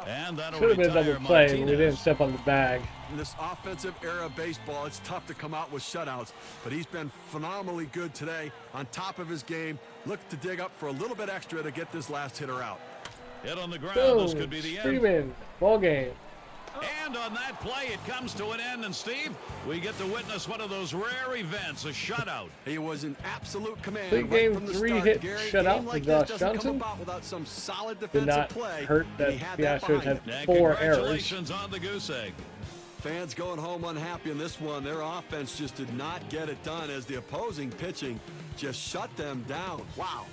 [SPEAKER 2] And that'll
[SPEAKER 1] Should have been a
[SPEAKER 2] retire
[SPEAKER 1] double play, but we
[SPEAKER 2] Martinez.
[SPEAKER 1] didn't step on the bag.
[SPEAKER 3] In this offensive era of baseball, it's tough to come out with shutouts, but he's been phenomenally good today on top of his game. Look to dig up for a little bit extra to get this last hitter out.
[SPEAKER 2] Hit on the ground.
[SPEAKER 1] Boom,
[SPEAKER 2] This could be the end.
[SPEAKER 1] Freeman, ball game.
[SPEAKER 2] And on that play, it comes to an end. And Steve, we get to witness one of those rare events, a shutout.
[SPEAKER 3] He was in absolute command.
[SPEAKER 1] Big
[SPEAKER 3] right
[SPEAKER 1] game,
[SPEAKER 3] from the
[SPEAKER 1] 3-hit
[SPEAKER 3] start. Gary,
[SPEAKER 1] shutout
[SPEAKER 3] game
[SPEAKER 1] for
[SPEAKER 3] like
[SPEAKER 1] Josh
[SPEAKER 3] this doesn't come
[SPEAKER 1] Johnson.
[SPEAKER 3] about without some solid
[SPEAKER 1] Did
[SPEAKER 3] defensive
[SPEAKER 1] not
[SPEAKER 3] play.
[SPEAKER 1] hurt
[SPEAKER 3] and
[SPEAKER 1] that
[SPEAKER 3] he had
[SPEAKER 1] the
[SPEAKER 3] that
[SPEAKER 1] Astros
[SPEAKER 3] behind
[SPEAKER 1] had
[SPEAKER 3] him.
[SPEAKER 2] And
[SPEAKER 1] 4 errors.
[SPEAKER 2] congratulations on the goose egg.
[SPEAKER 3] Fans going home unhappy in this one. Their offense just did not get it done as the opposing pitching just shut them down. Wow.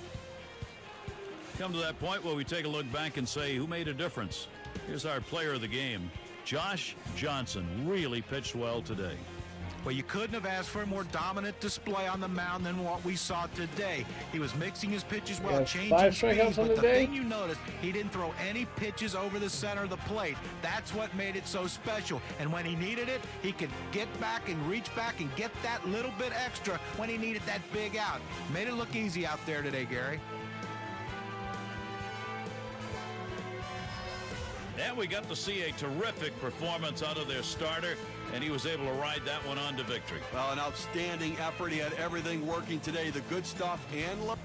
[SPEAKER 2] Come to that point where we take a look back and say, who made a difference? Here's our player of the game. Josh Johnson really pitched well today.
[SPEAKER 4] Well, you couldn't have asked for a more dominant display on the mound than what we saw today. He was mixing his pitches well,
[SPEAKER 1] Yes,
[SPEAKER 4] changing
[SPEAKER 1] 5
[SPEAKER 4] speeds,
[SPEAKER 1] strikeouts on
[SPEAKER 4] but
[SPEAKER 1] the
[SPEAKER 4] the
[SPEAKER 1] day.
[SPEAKER 4] thing you noticed, he didn't throw any pitches over the center of the plate. That's what made it so special. And when he needed it, he could get back and reach back and get that little bit extra when he needed that big out. Made it look easy out there today, Gary.
[SPEAKER 2] And we got to see a terrific performance out of their starter, and he was able to ride that one on to victory.
[SPEAKER 3] Well, an outstanding effort. He had everything working today, the good stuff and luck.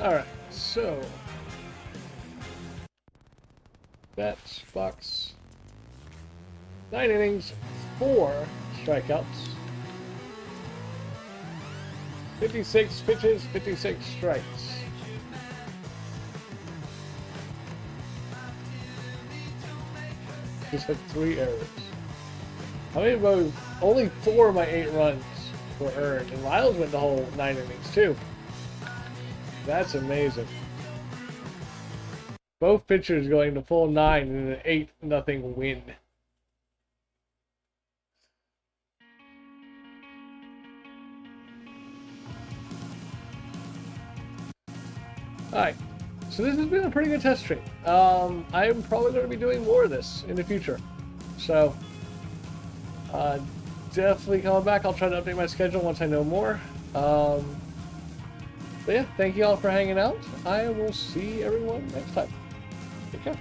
[SPEAKER 1] All right, so that's Fox. 9 innings, 4 strikeouts, 56 pitches, 56 strikes. Just had 3 errors. I mean, about only 4 of my 8 runs were earned, and Lyles went the whole 9 innings too. That's amazing. Both pitchers going to full 9 in an 8-0 win. Alright, so this has been a pretty good test stream. I'm probably going to be doing more of this in the future. So, definitely coming back. I'll try to update my schedule once I know more. But yeah, thank you all for hanging out. I will see everyone next time. Take care.